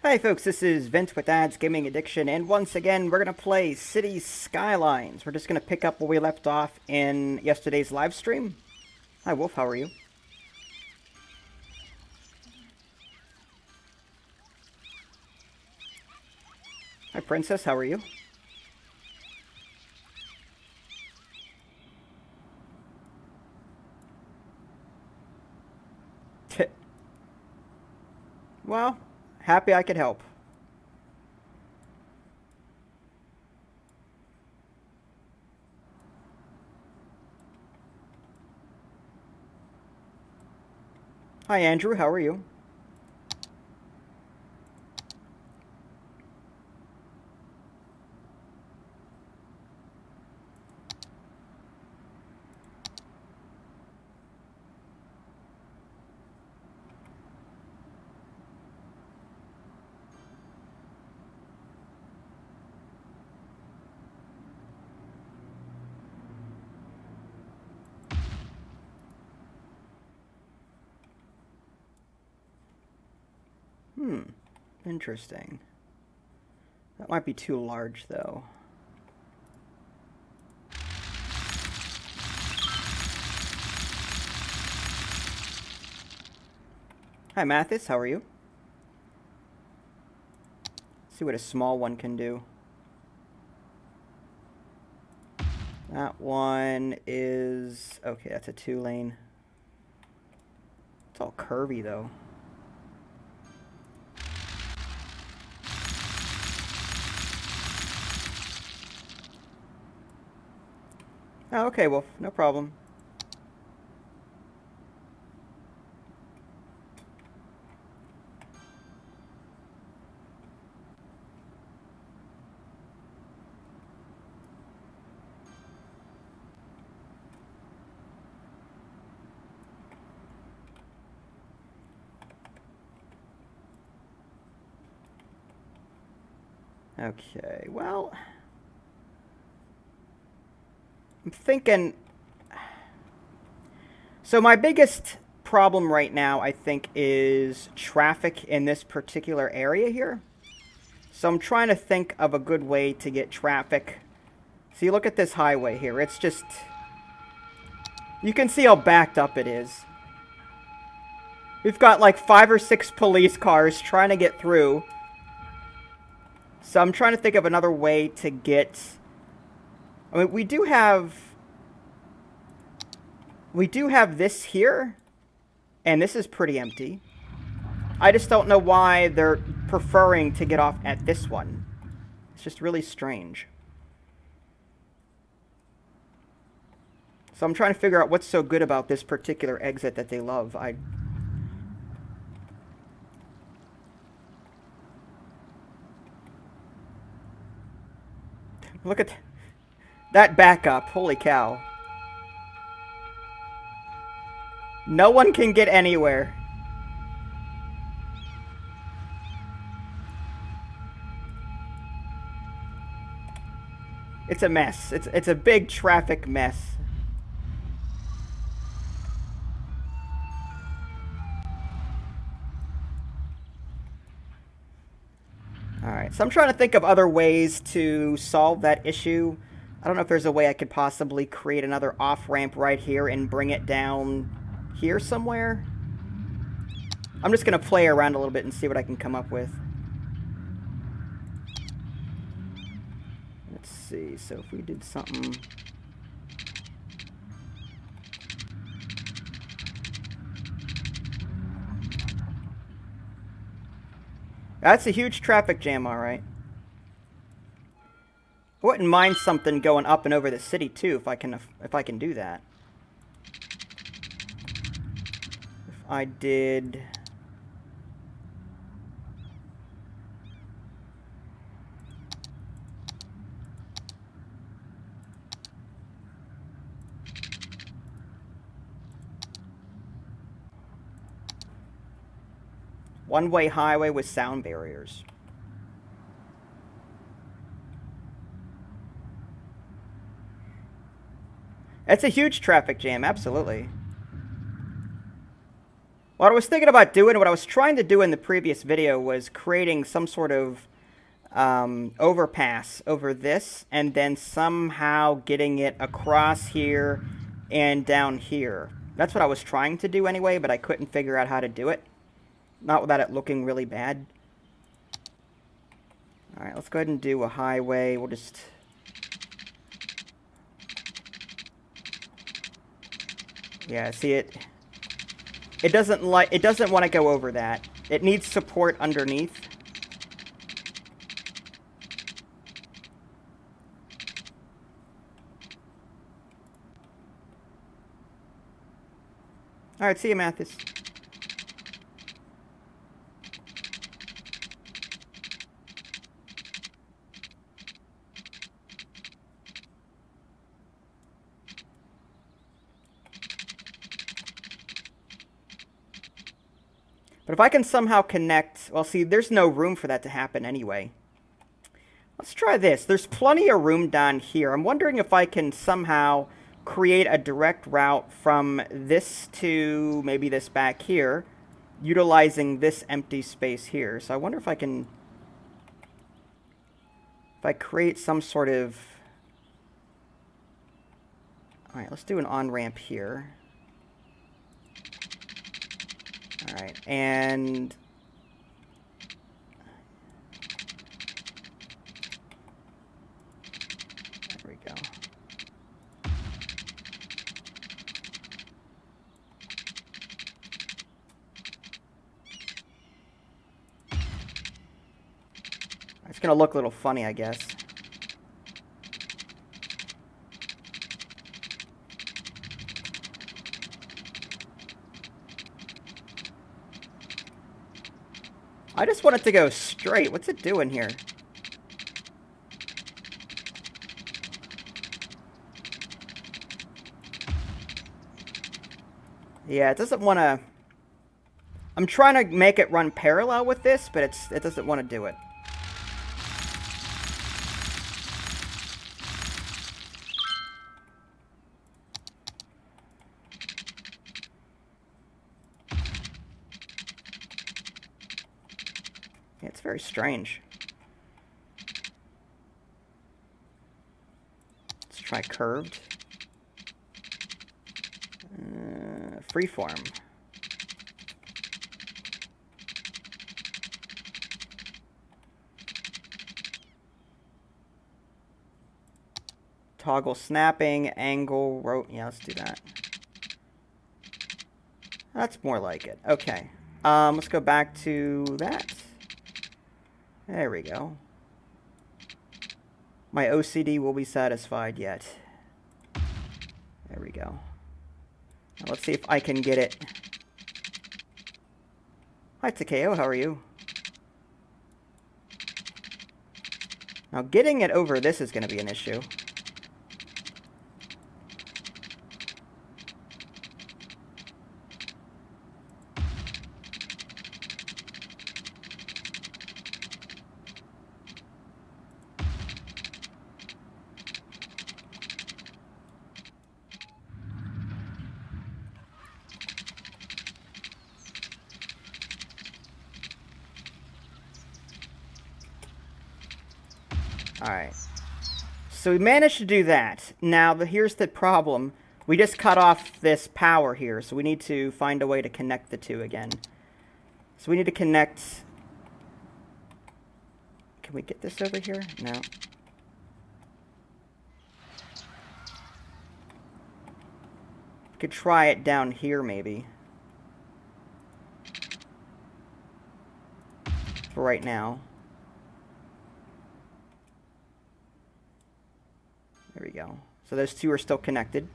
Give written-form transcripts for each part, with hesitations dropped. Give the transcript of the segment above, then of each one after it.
Hi folks, this is Vince with Ads Gaming Addiction, and once again we're going to play City Skylines. We're just going to pick up where we left off in yesterday's live stream. Hi Wolf, how are you? Hi Princess, how are you? Well, happy I could help. Hi Andrew, how are you? Interesting. That might be too large, though. Hi Mathis, how are you? Let's see what a small one can do. That one is... okay, that's a 2-lane. It's all curvy, though. Oh, okay, Wolf, no problem. Okay, well... I'm thinking... so my biggest problem right now, I think, is traffic in this particular area here. So I'm trying to think of a good way to get traffic. So you look at this highway here. It's just... you can see how backed up it is. We've got like 5 or 6 police cars trying to get through. So I'm trying to think of another way to get... I mean, we do have this here, and this is pretty empty. I just don't know why they're preferring to get off at this one. It's just really strange. So I'm trying to figure out what's so good about this particular exit that they love. Look at that backup. Holy cow. No one can get anywhere. It's a mess. It's a big traffic mess. Alright, so I'm trying to think of other ways to solve that issue. I don't know if there's a way I could possibly create another off-ramp right here and bring it down here somewhere. I'm just going to play around a little bit and see what I can come up with. Let's see, so if we did something... that's a huge traffic jam, alright. I wouldn't mind something going up and over the city too, if I can do that. If I did... one-way highway with sound barriers. It's a huge traffic jam, absolutely. What I was thinking about doing, what I was trying to do in the previous video was creating some sort of overpass over this, and then somehow getting it across here and down here. That's what I was trying to do anyway, but I couldn't figure out how to do it. Not without it looking really bad. Alright, let's go ahead and do a highway. We'll just... Yeah, see it... It doesn't want to go over that. It needs support underneath. Alright, see you, Mathis. But if I can somehow connect... Well, see, there's no room for that to happen anyway. Let's try this. There's plenty of room down here. I'm wondering if I can somehow create a direct route from this to maybe this back here, utilizing this empty space here. So I wonder if I can... If I create some sort of... Alright, let's do an on-ramp here. Alright, and... There we go. It's gonna look a little funny, I guess. I just want it to go straight. What's it doing here? Yeah, it doesn't want to... I'm trying to make it run parallel with this, but it doesn't want to do it. It's very strange. Let's try curved. Freeform. Toggle snapping, angle, yeah, let's do that. That's more like it. Okay. Let's go back to that. There we go. My OCD will be satisfied yet. There we go. Now let's see if I can get it. Hi, Takeo, how are you? Now getting it over this is going to be an issue. Alright, so we managed to do that. Now, here's the problem. We just cut off this power here, so we need to find a way to connect the two again. So we need to connect... Can we get this over here? No. We could try it down here, maybe. For right now. There we go. So those two are still connected.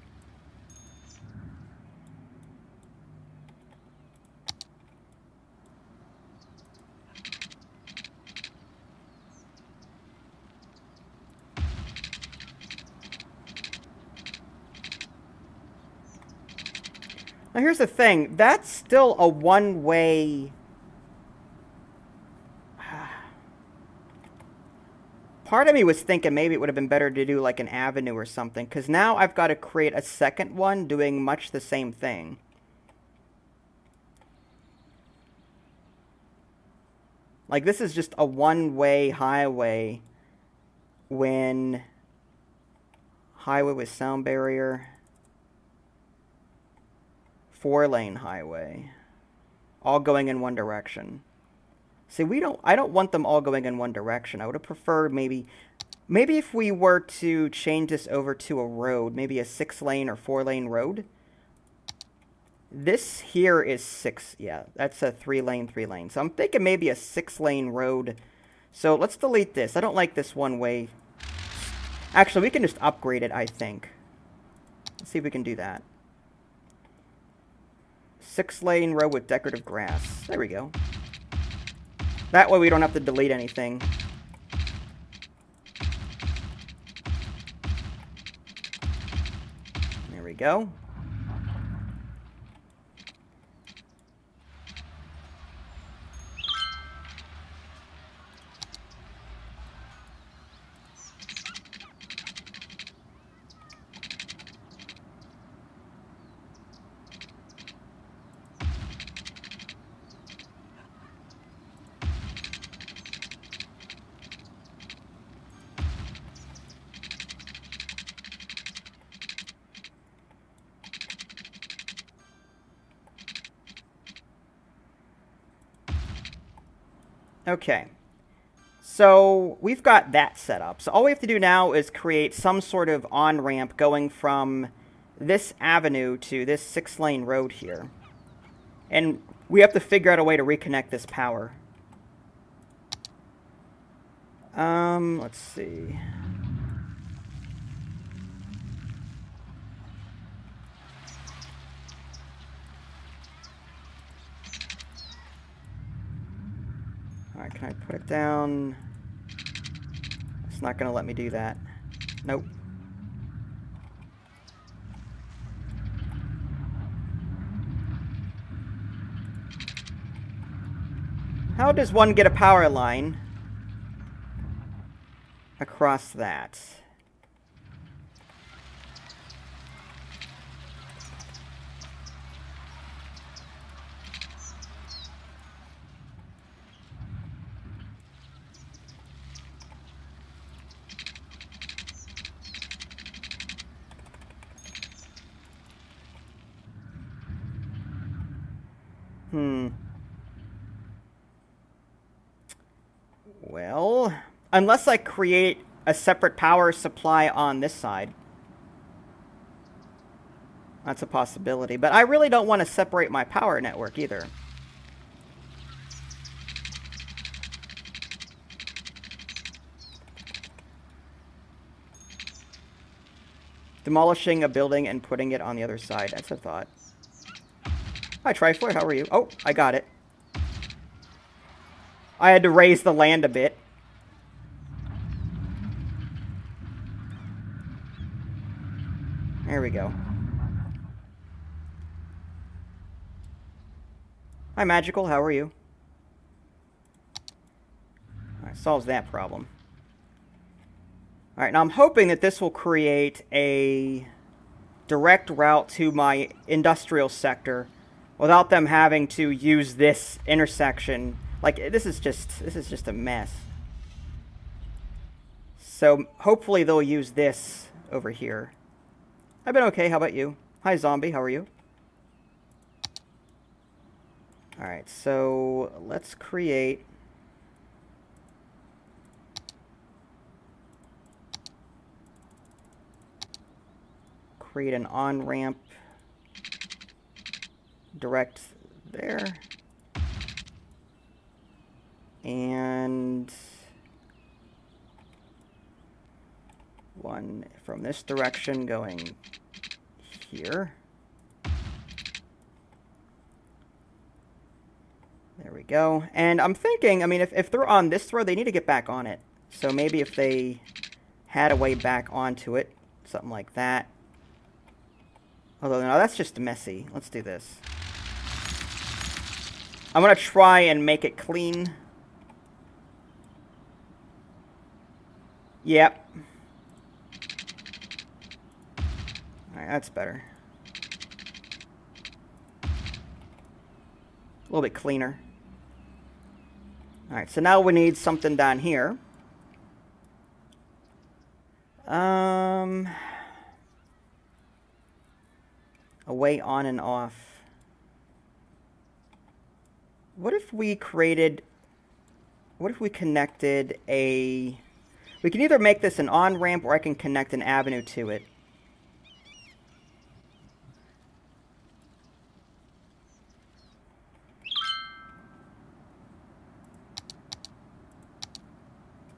Now here's the thing. That's still a one-way... Part of me was thinking maybe it would have been better to do like an avenue or something, because now I've got to create a second one doing much the same thing. Like, this is just a one-way highway when highway with sound barrier, 4-lane highway, all going in one direction. See, I don't want them all going in one direction. I would have preferred maybe if we were to change this over to a road, maybe a 6-lane or 4-lane road. This here is 6, yeah, that's a 3-lane. So I'm thinking maybe a 6-lane road. So let's delete this. I don't like this one way. Actually, we can just upgrade it, I think. Let's see if we can do that. 6-lane road with decorative grass. There we go. That way we don't have to delete anything. There we go. Okay, so we've got that set up. So all we have to do now is create some sort of on-ramp going from this avenue to this 6-lane road here. And we have to figure out a way to reconnect this power. Let's see. Alright, can I put it down? It's not going to let me do that. Nope. How does one get a power line across that? Well, unless I create a separate power supply on this side. That's a possibility. But I really don't want to separate my power network either. Demolishing a building and putting it on the other side. That's a thought. Hi, Trifler. How are you? Oh, I got it. I had to raise the land a bit. There we go. Hi, Magical. How are you? Alright, solves that problem. Alright, now I'm hoping that this will create a direct route to my industrial sector without them having to use this intersection. Like, this is just a mess. So, hopefully they'll use this over here. I've been okay, how about you? Hi, Zombie, how are you? Alright, so let's create... an on-ramp direct there. And one from this direction going here. There we go. And I'm thinking, I mean, if they're on this road, they need to get back on it. So maybe if they had a way back onto it, something like that. Although, no, that's just messy. Let's do this. I'm going to try and make it clean. Yep. Alright, that's better. A little bit cleaner. Alright, so now we need something down here. A way on and off. What if we created... What if we connected a... We can either make this an on-ramp or I can connect an avenue to it.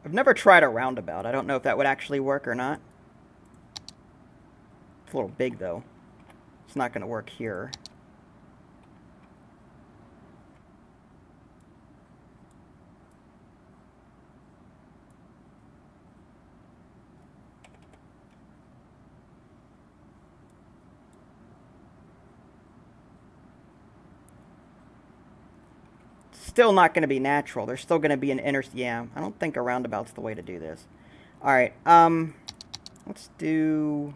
I've never tried a roundabout. I don't know if that would actually work or not. It's a little big, though. It's not going to work here. Still not going to be natural. There's still going to be an inner... Yeah, I don't think a roundabout's the way to do this. Alright, let's do...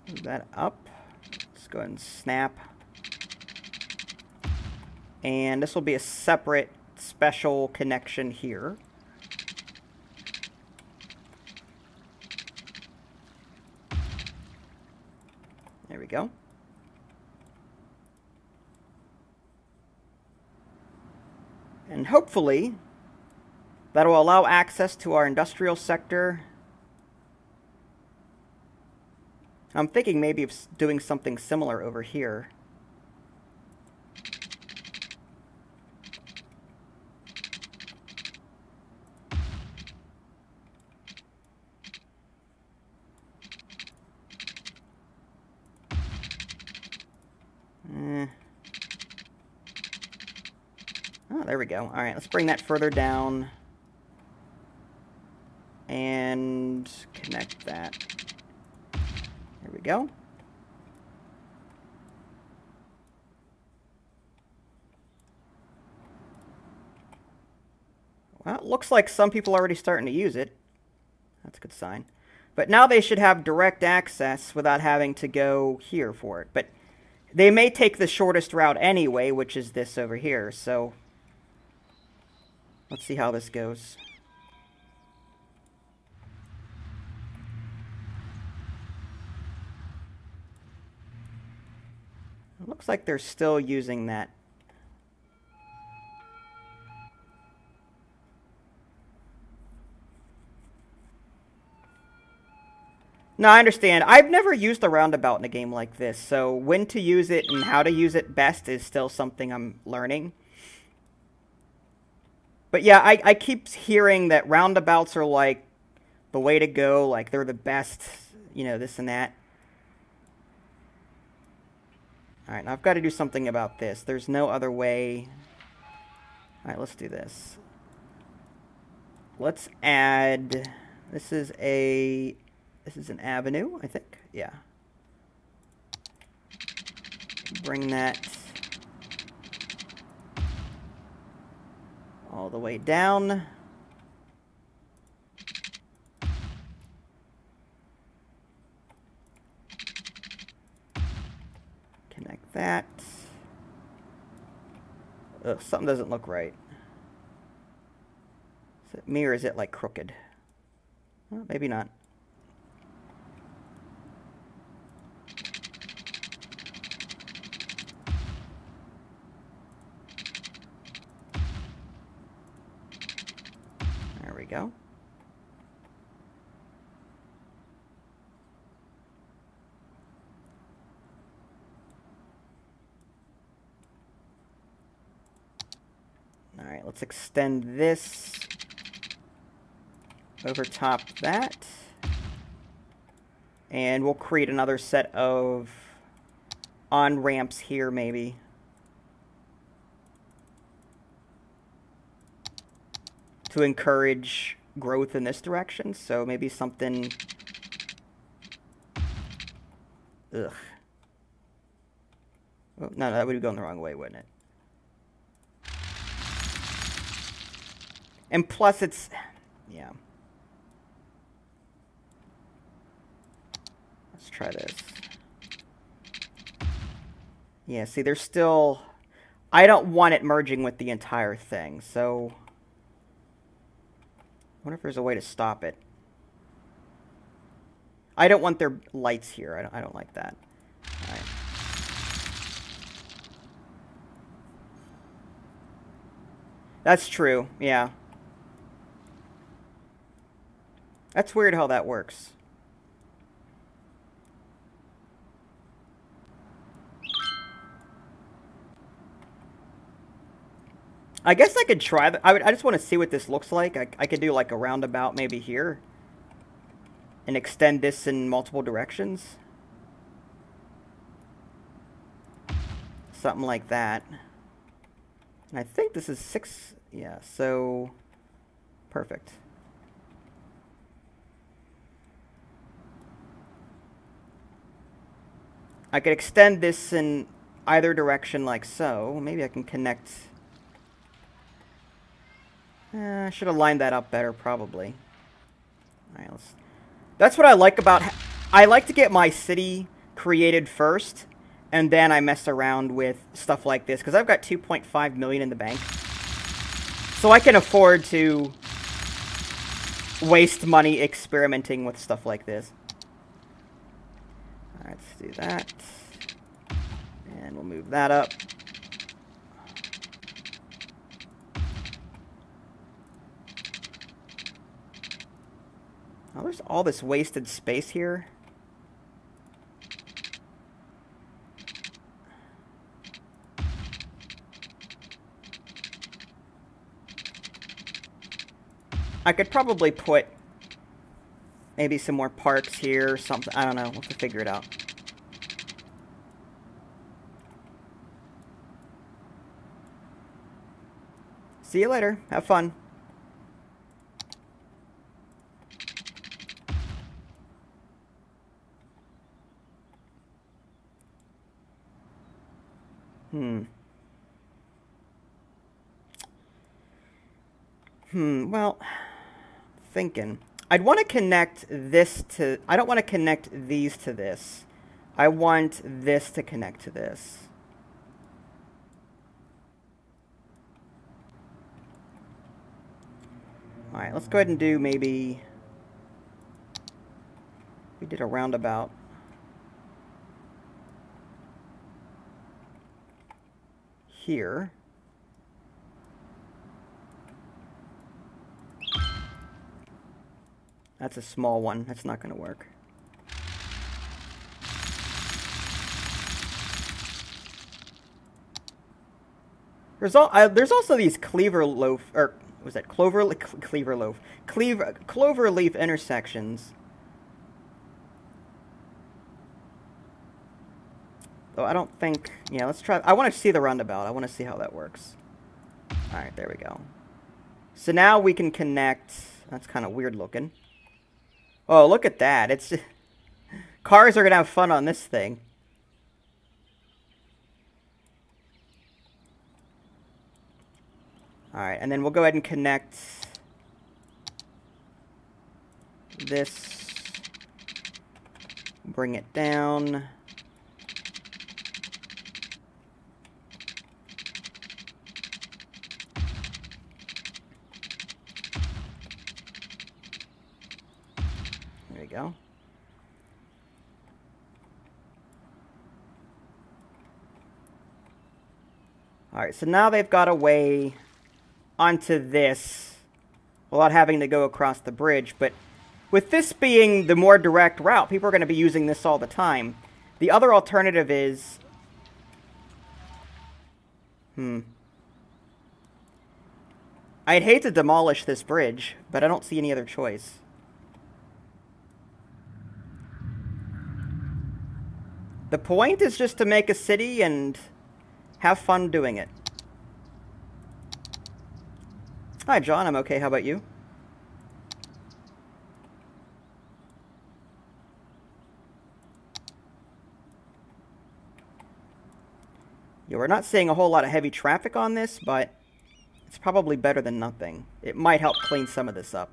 Move that up. Let's go ahead and snap. And this will be a separate special connection here. There we go. And hopefully, that will allow access to our industrial sector. I'm thinking maybe of doing something similar over here. Oh, there we go. All right, let's bring that further down and connect that. There we go. Well, it looks like some people are already starting to use it. That's a good sign. But now they should have direct access without having to go here for it. But they may take the shortest route anyway, which is this over here. So let's see how this goes. It looks like they're still using that. No, I understand. I've never used a roundabout in a game like this, so when to use it and how to use it best is still something I'm learning. But yeah, I keep hearing that roundabouts are like the way to go, like they're the best, you know, this and that. Alright, now I've got to do something about this. There's no other way. Alright, let's do this. Let's add... This is an avenue, I think. Yeah. Bring that all the way down. Connect that. Ugh, something doesn't look right. Is it me or is it like crooked? Well, maybe not. There we go. All right, let's extend this over top that. And we'll create another set of on-ramps here, maybe. To encourage growth in this direction. So maybe something... Ugh. Oh, no, that would be going the wrong way, wouldn't it? And plus it's... Yeah. Let's try this. Yeah, see, there's still... I don't want it merging with the entire thing, so... I wonder if there's a way to stop it. I don't want their lights here. I don't like that. All right. That's true, yeah. That's weird how that works. I guess I could try that. I just want to see what this looks like. I could do like a roundabout maybe here. And extend this in multiple directions. Something like that. And I think this is 6. Yeah, so... Perfect. I could extend this in either direction like so. Maybe I can connect... I should have lined that up better, probably. Alright, that's what I like about... I like to get my city created first, and then I mess around with stuff like this, because I've got 2.5 million in the bank. So I can afford to waste money experimenting with stuff like this. Alright, let's do that. And we'll move that up. Oh, there's all this wasted space here. I could probably put maybe some more parks here or something. I don't know. We'll have to figure it out. See you later. Have fun. Well, thinking. I'd want to connect this to... I don't want to connect these to this. I want this to connect to this. Alright, let's go ahead and do maybe... We did a roundabout. Here. That's a small one. That's not going to work. There's also these cleaver loaf, or was that clover leaf intersections. Though I don't think. Yeah, let's try. I want to see the roundabout. I want to see how that works. All right, there we go. So now we can connect. That's kind of weird looking. Oh, look at that. It's just, cars are going to have fun on this thing. Alright, and then we'll go ahead and connect this. Bring it down. There we go. Alright, so now they've got a way onto this without having to go across the bridge, but with this being the more direct route, people are going to be using this all the time. The other alternative is... I'd hate to demolish this bridge, but I don't see any other choice. The point is just to make a city and have fun doing it. Hi, John. I'm okay. How about you? Yeah, we're not seeing a whole lot of heavy traffic on this, but it's probably better than nothing. It might help clean some of this up.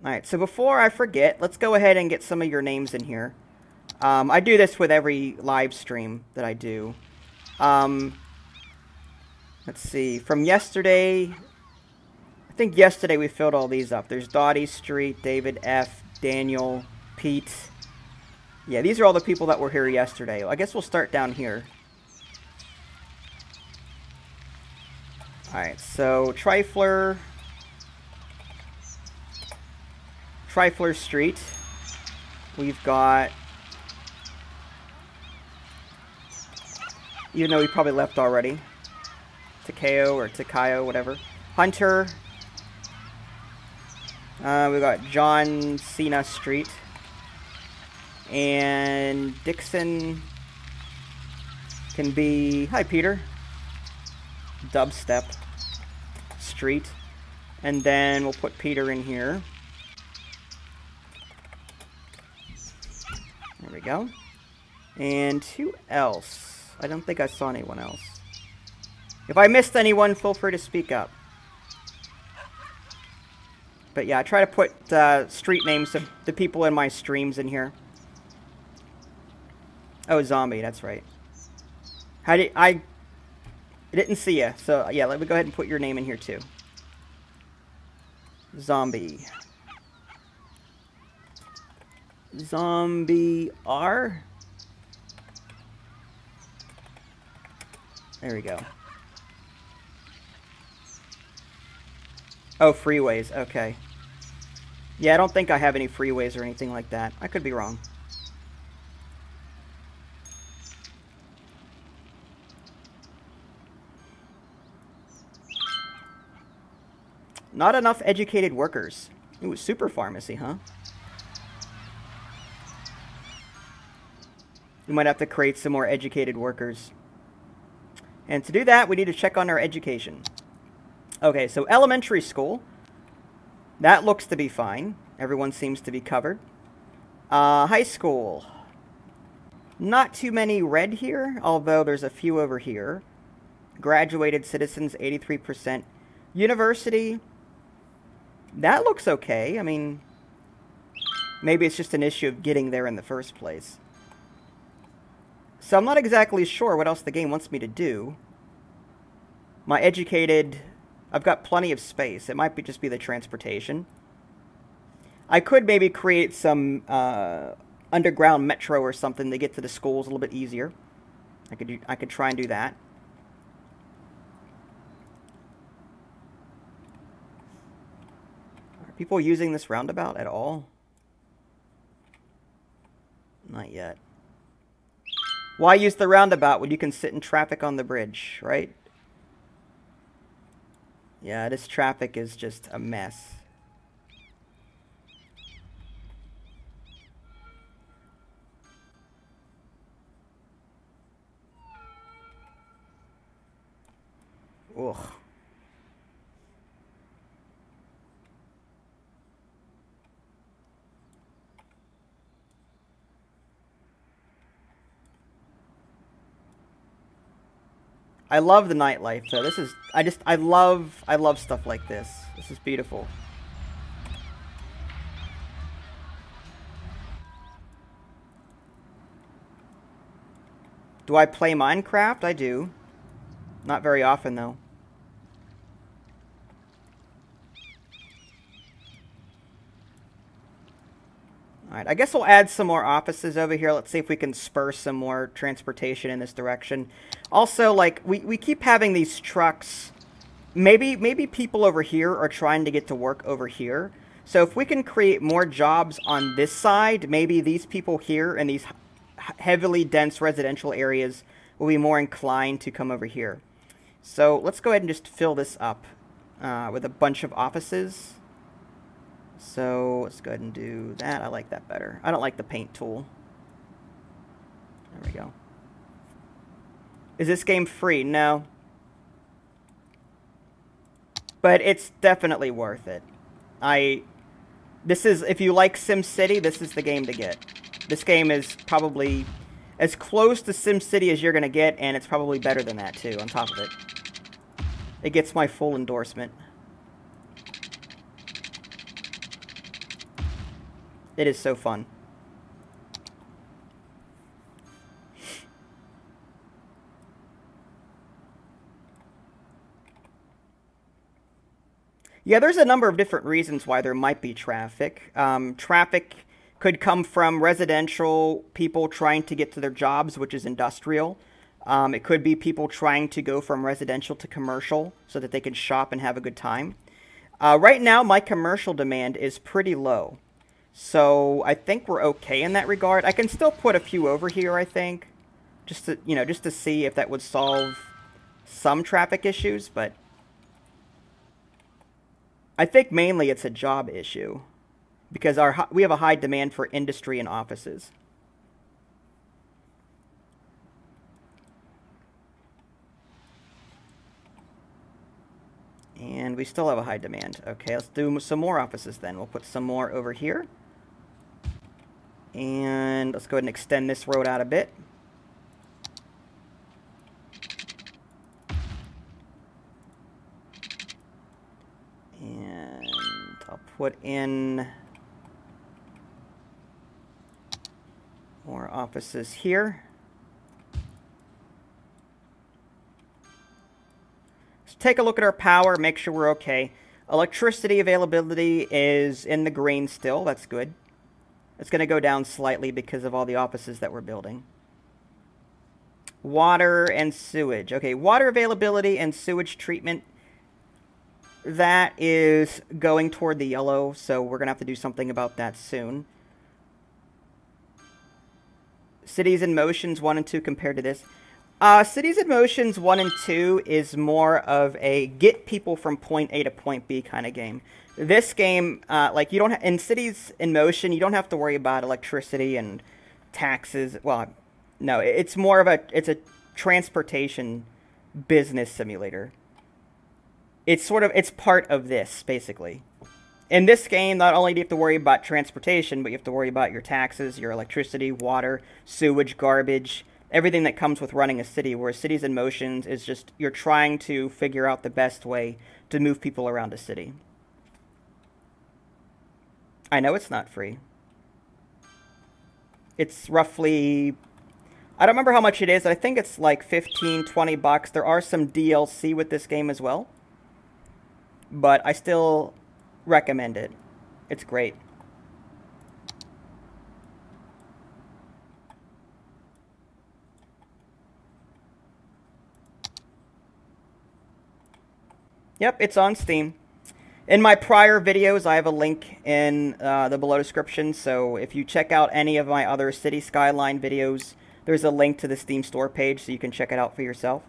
Alright, so before I forget, let's go ahead and get some of your names in here. I do this with every live stream that I do. Let's see. From yesterday, I think yesterday we filled all these up. There's Dottie Street, David F., Daniel, Pete. Yeah, these are all the people that were here yesterday. I guess we'll start down here. Alright, so Trifler Street. We've got, even though we probably left already, Takeo or Takayo, whatever. Hunter. We've got John Cena Street. And Dixon can be, hi Peter, Dubstep Street. And then we'll put Peter in here. There we go. And who else? I don't think I saw anyone else. If I missed anyone, feel free to speak up. But yeah, I try to put street names of the people in my streams in here. Oh, Zombie, that's right. I didn't see you, so yeah, let me go ahead and put your name in here too. Zombie. Zombie R? There we go. Oh, freeways, okay. Yeah, I don't think I have any freeways or anything like that. I could be wrong. Not enough educated workers. Ooh, super pharmacy, huh? We might have to create some more educated workers. And to do that, we need to check on our education. Okay, so elementary school. That looks to be fine. Everyone seems to be covered. High school. Not too many red here, although there's a few over here. Graduated citizens, 83%. University. That looks okay. I mean, maybe it's just an issue of getting there in the first place. So I'm not exactly sure what else the game wants me to do. My educated, I've got plenty of space. It might just be the transportation. I could maybe create some underground metro or something to get to the schools a little bit easier. I could try and do that. Are people using this roundabout at all? Not yet. Why use the roundabout when you can sit in traffic on the bridge, right? Yeah, this traffic is just a mess. Ugh. I love the nightlife though. This is I love stuff like this. This is beautiful. Do I play Minecraft? I do. Not very often though. Alright, I guess we'll add some more offices over here. Let's see if we can spur some more transportation in this direction. Also, like, we keep having these trucks. Maybe people over here are trying to get to work over here. So if we can create more jobs on this side, maybe these people here in these heavily dense residential areas will be more inclined to come over here. So let's go ahead and just fill this up with a bunch of offices. So let's go ahead and do that. I like that better. I don't like the paint tool. There we go. Is this game free? No. But it's definitely worth it. This is, if you like SimCity, this is the game to get. This game is probably as close to SimCity as you're going to get, and it's probably better than that too, on top of it. It gets my full endorsement. It is so fun. Yeah, there's a number of different reasons why there might be traffic. Traffic could come from residential people trying to get to their jobs, which is industrial. It could be people trying to go from residential to commercial so that they can shop and have a good time. Right now, my commercial demand is pretty low. So I think we're okay in that regard. I can still put a few over here, I think. Just to, just to see if that would solve some traffic issues, but I think mainly it's a job issue because we have a high demand for industry and offices. And we still have a high demand. Okay, let's do some more offices then. We'll put some more over here. And let's go ahead and extend this road out a bit. And I'll put in more offices here. Let's take a look at our power, make sure we're okay. Electricity availability is in the green still. That's good. It's going to go down slightly because of all the offices that we're building. Water and sewage. Okay, water availability and sewage treatment, that is going toward the yellow, so we're going to have to do something about that soon. Cities in Motions 1 and 2 compared to this. Cities in Motions 1 and 2 is more of a get people from point A to point B kind of game. This game, like you don't in Cities in Motion, you don't have to worry about electricity and taxes. Well, no, it's more of a transportation business simulator. It's part of this basically. In this game, not only do you have to worry about transportation, but you have to worry about your taxes, your electricity, water, sewage, garbage, everything that comes with running a city, whereas Cities in Motions is just, you're trying to figure out the best way to move people around a city. I know it's not free. It's roughly, I don't remember how much it is. I think it's like 15, 20 bucks. There are some DLC with this game as well. But I still recommend it. It's great. Yep, it's on Steam. In my prior videos, I have a link in the below description, so if you check out any of my other City Skyline videos, there's a link to the Steam store page so you can check it out for yourself.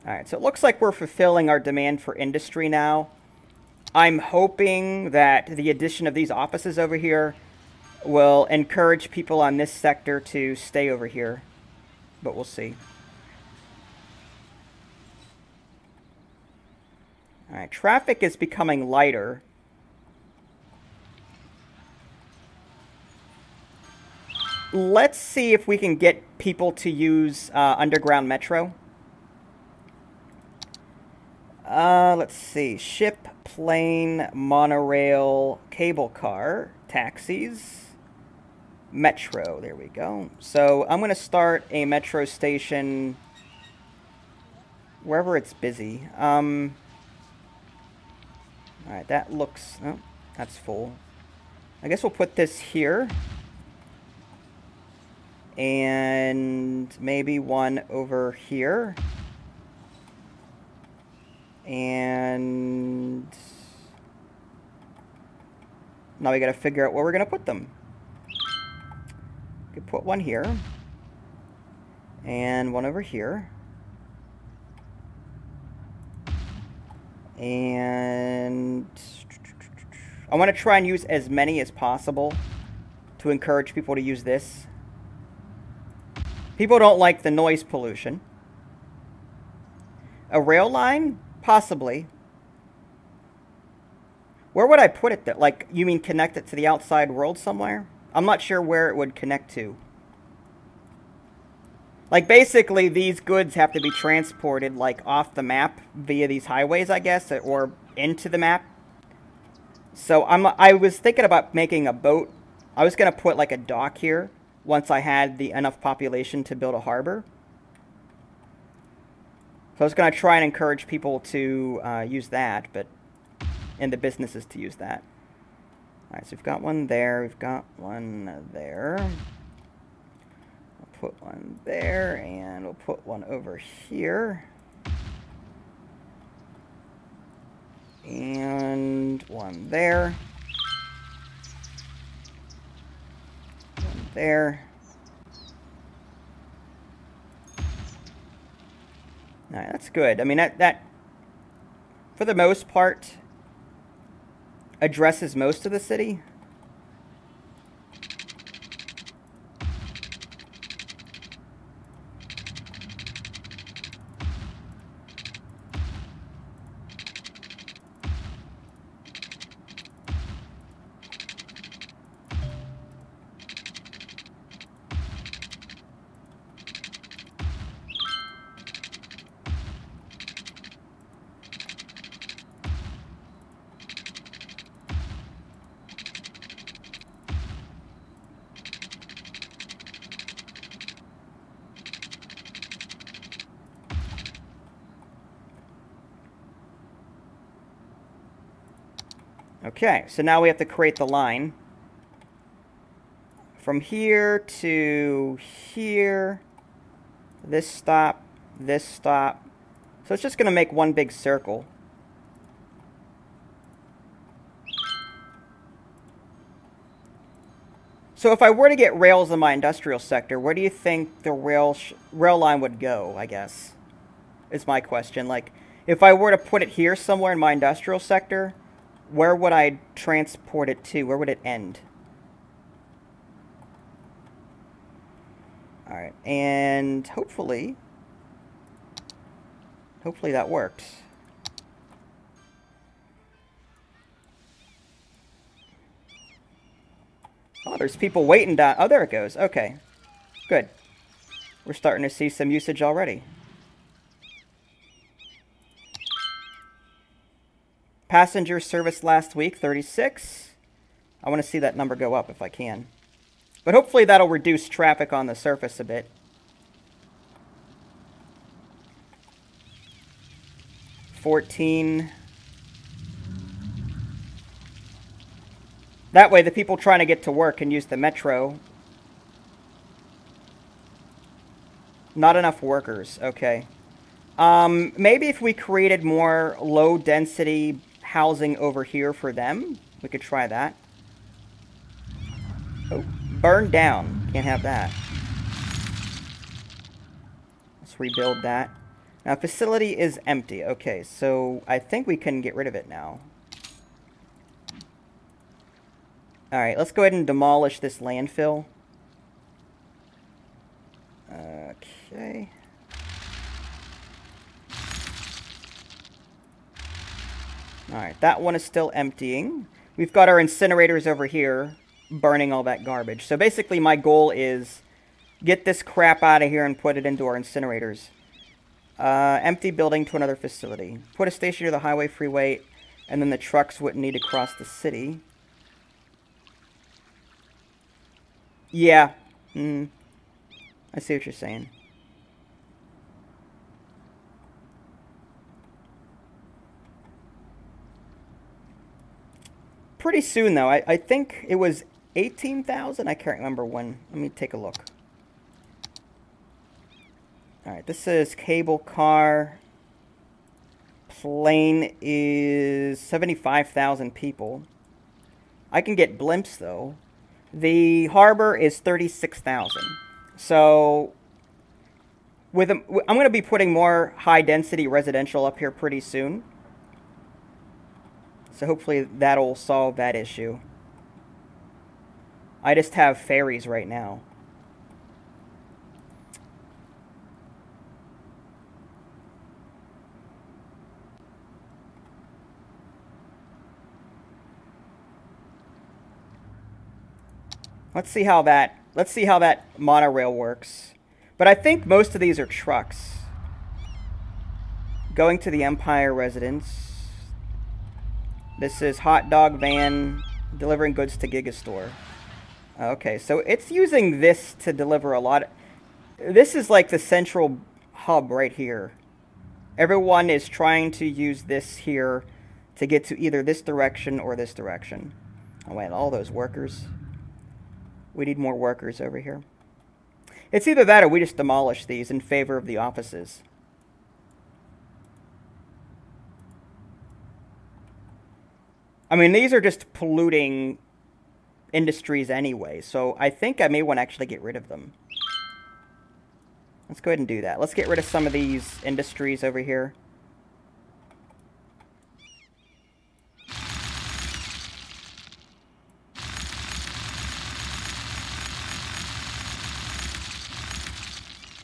Alright, so it looks like we're fulfilling our demand for industry now. I'm hoping that the addition of these offices over here will encourage people on this sector to stay over here. But we'll see. Alright, traffic is becoming lighter. Let's see if we can get people to use underground metro. Let's see. Ship, plane, monorail, cable car, taxis, metro. There we go. So I'm going to start a metro station wherever it's busy. Alright, that looks... Oh, that's full. I guess we'll put this here. And maybe one over here. And now we got to figure out where we're going to put them. We could put one here and one over here. And I want to try and use as many as possible to encourage people to use this. People don't like the noise pollution. A rail line? Possibly. Where would I put it? That, like, you mean connect it to the outside world somewhere? I'm not sure where it would connect to. Like, basically, these goods have to be transported, like, off the map via these highways, I guess, or into the map. So, I was thinking about making a boat. I was going to put, like, a dock here once I had enough population to build a harbor. So I was going to try and encourage people to use that, and the businesses to use that. Alright, so we've got one there, we've got one there. I'll put one there, and we'll put one over here. And one there. One there. Alright, that's good. I mean, that for the most part, addresses most of the city. Okay, so now we have to create the line. From here to here, this stop. So it's just going to make one big circle. So if I were to get rails in my industrial sector, where do you think the rail line would go, I guess, is my question. Like, if I were to put it here somewhere in my industrial sector, where would I transport it to? Where would it end? Alright, and hopefully that works. Oh, there's people waiting down. Oh, there it goes. Okay, good. We're starting to see some usage already. Passenger service last week, 36. I want to see that number go up if I can. But hopefully that'll reduce traffic on the surface a bit. 14. That way the people trying to get to work can use the metro. Not enough workers. Okay. Maybe if we created more low density housing over here for them, we could try that. Oh, burn down. Can't have that. Let's rebuild that. Now, facility is empty. Okay, so I think we can get rid of it now. Alright, let's go ahead and demolish this landfill. Okay. Alright, that one is still emptying. We've got our incinerators over here burning all that garbage. So basically my goal is get this crap out of here and put it into our incinerators. Empty building to another facility. Put a station near the highway freeway, and then the trucks wouldn't need to cross the city. Yeah. I see what you're saying. Pretty soon, though. I think it was 18,000. I can't remember when. Let me take a look. Alright, this is cable car. Plane is 75,000 people. I can get blimps, though. The harbor is 36,000. So, I'm going to be putting more high-density residential up here pretty soon. So hopefully that'll solve that issue. I just have ferries right now. Let's see how that monorail works. But I think most of these are trucks. Going to the Empire residence. This is hot dog van delivering goods to Gigastore. Okay, so it's using this to deliver a lot. This is like the central hub right here. Everyone is trying to use this here to get to either this direction or this direction. Oh wait, all those workers. We need more workers over here. It's either that or we just demolish these in favor of the offices. I mean, these are just polluting industries anyway, so I think I may want to actually get rid of them. Let's go ahead and do that. Let's get rid of some of these industries over here.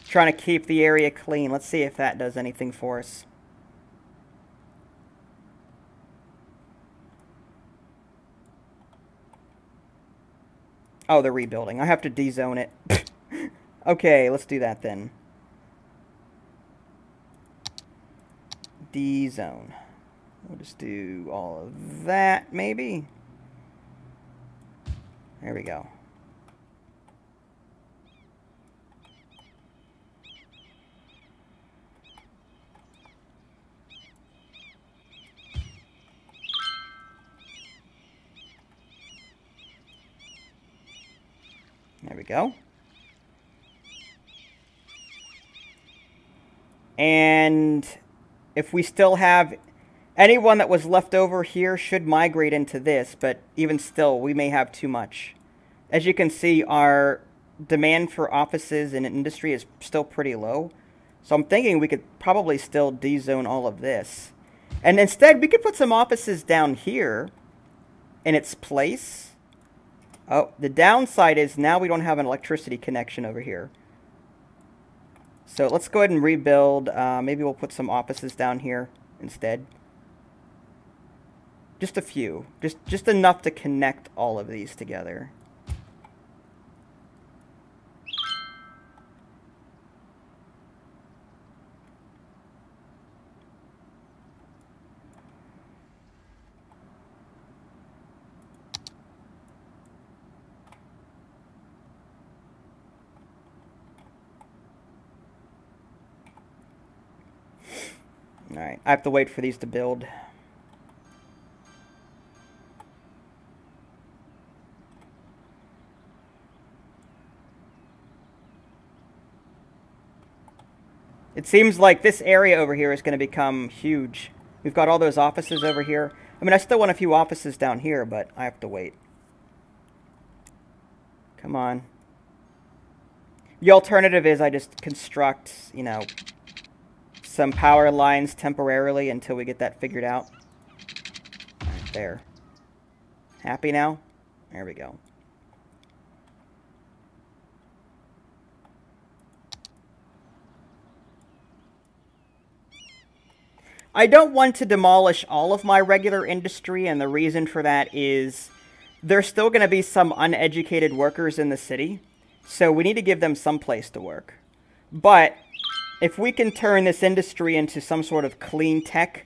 Trying to keep the area clean. Let's see if that does anything for us. Oh, they're rebuilding. I have to dezone it. Okay, let's do that then. Dezone. We'll just do all of that, maybe. There we go. There we go. And if we still have anyone that was left over here should migrate into this, but even still, we may have too much. As you can see, our demand for offices and industry is still pretty low. So I'm thinking we could probably still dezone all of this. And instead, we could put some offices down here in its place. Oh, the downside is now we don't have an electricity connection over here. So let's go ahead and rebuild. Maybe we'll put some offices down here instead. Just a few. Just enough to connect all of these together. Alright, I have to wait for these to build. It seems like this area over here is going to become huge. We've got all those offices over here. I mean, I still want a few offices down here, but I have to wait. Come on. The alternative is I just construct, you know, some power lines temporarily until we get that figured out. Right there. Happy now? There we go. I don't want to demolish all of my regular industry, and the reason for that is there's still going to be some uneducated workers in the city, so we need to give them some place to work. But if we can turn this industry into some sort of clean tech,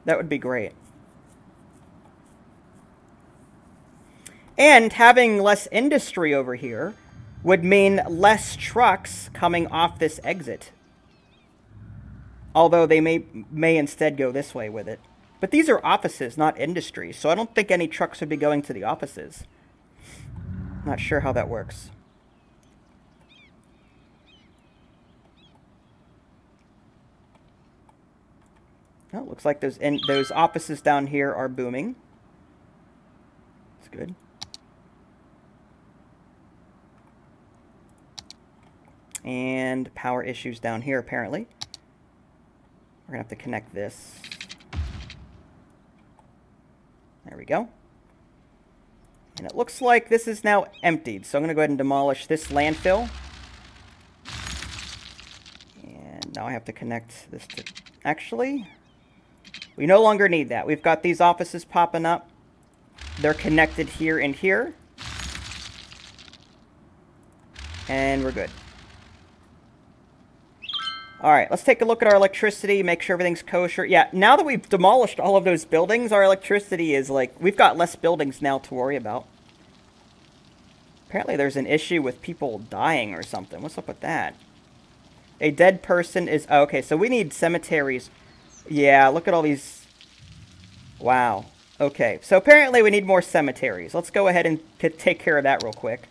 that would be great. And having less industry over here would mean less trucks coming off this exit. Although they may instead go this way with it. But these are offices, not industry, so I don't think any trucks would be going to the offices. Not sure how that works. Oh, looks like those offices down here are booming. That's good. And power issues down here, apparently. We're going to have to connect this. There we go. And it looks like this is now emptied. So I'm going to go ahead and demolish this landfill. And now I have to connect this to... Actually, we no longer need that. We've got these offices popping up. They're connected here and here. And we're good. Alright, let's take a look at our electricity, make sure everything's kosher. Yeah, now that we've demolished all of those buildings, our electricity is like... We've got less buildings now to worry about. Apparently there's an issue with people dying or something. What's up with that? A dead person is... Oh, okay, so we need cemeteries. Yeah, look at all these... Wow. Okay, so apparently we need more cemeteries. Let's go ahead and take care of that real quick.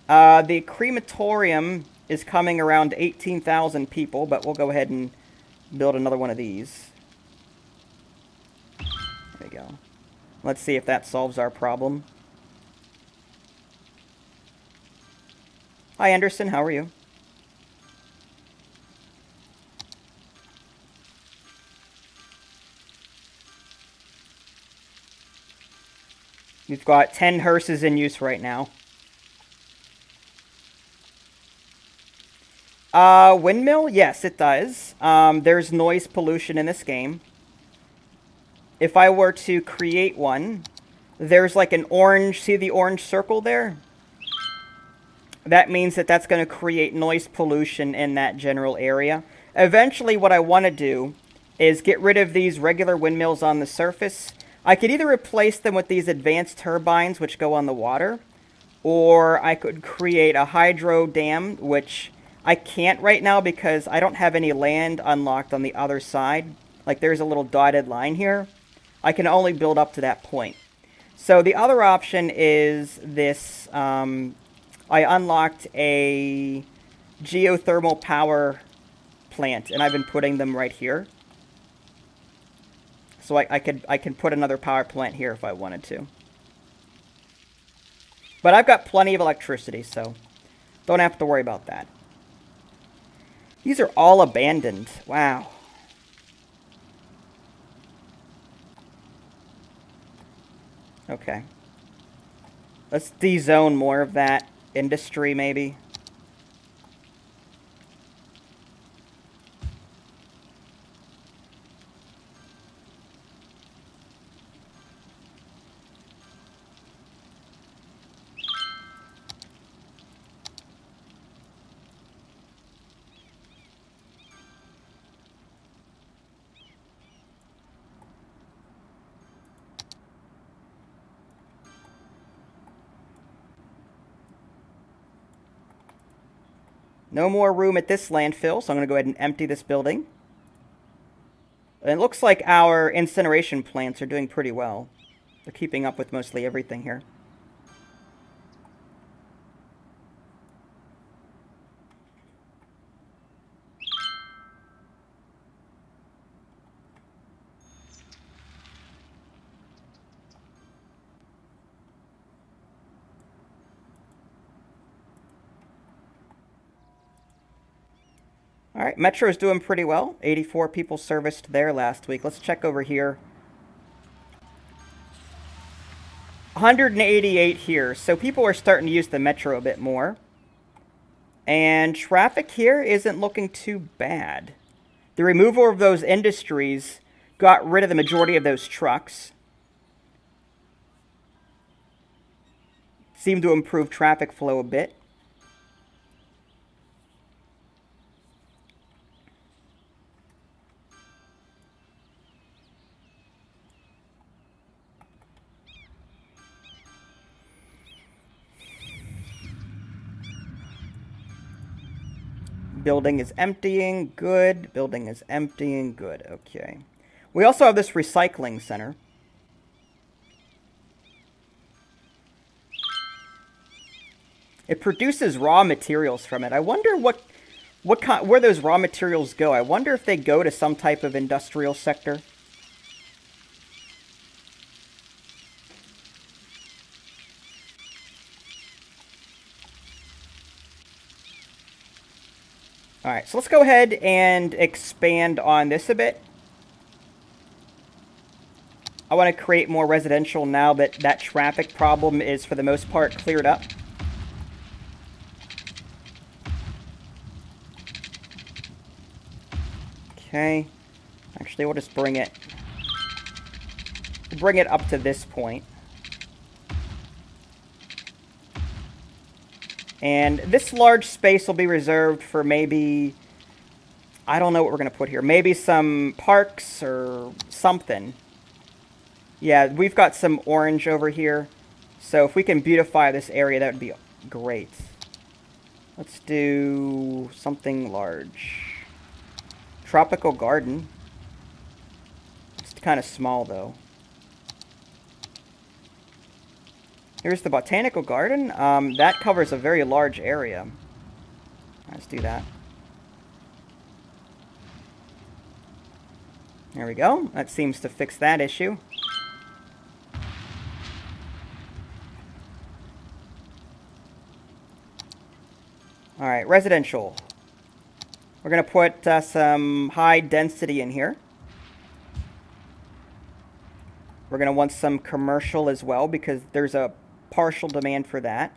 The crematorium is coming around 18,000 people, but we'll go ahead and build another one of these. There we go. Let's see if that solves our problem. Hi, Anderson. How are you? We've got 10 hearses in use right now. Windmill? Yes, it does. There's noise pollution in this game. If I were to create one, there's like an orange, see the orange circle there? That means that that's going to create noise pollution in that general area. Eventually, what I want to do is get rid of these regular windmills on the surface. I could either replace them with these advanced turbines, which go on the water, or I could create a hydro dam, which I can't right now because I don't have any land unlocked on the other side. Like, there's a little dotted line here. I can only build up to that point. So the other option is this... I unlocked a geothermal power plant, and I've been putting them right here. So I can put another power plant here if I wanted to. But I've got plenty of electricity, so don't have to worry about that. These are all abandoned. Wow. Okay. Let's dezone more of that industry, maybe. No more room at this landfill, so I'm going to go ahead and empty this building. And it looks like our incineration plants are doing pretty well. They're keeping up with mostly everything here. Alright, Metro's doing pretty well. 84 people serviced there last week. Let's check over here. 188 here. So people are starting to use the Metro a bit more. And traffic here isn't looking too bad. The removal of those industries got rid of the majority of those trucks. Seemed to improve traffic flow a bit. Building is emptying, good. Building is emptying, good. Okay. We also have this recycling center. It produces raw materials from it. I wonder where those raw materials go. I wonder if they go to some type of industrial sector. Alright, so let's go ahead and expand on this a bit. I want to create more residential now that that traffic problem is, for the most part, cleared up. Okay. Actually, we'll just bring it up to this point. And this large space will be reserved for maybe, I don't know what we're going to put here. Maybe some parks or something. Yeah, we've got some orange over here. So if we can beautify this area, that would be great. Let's do something large. Tropical garden. It's kind of small, though. Here's the botanical garden. That covers a very large area. Let's do that. There we go. That seems to fix that issue. Alright, residential. We're going to put some high density in here. We're going to want some commercial as well because there's a partial demand for that.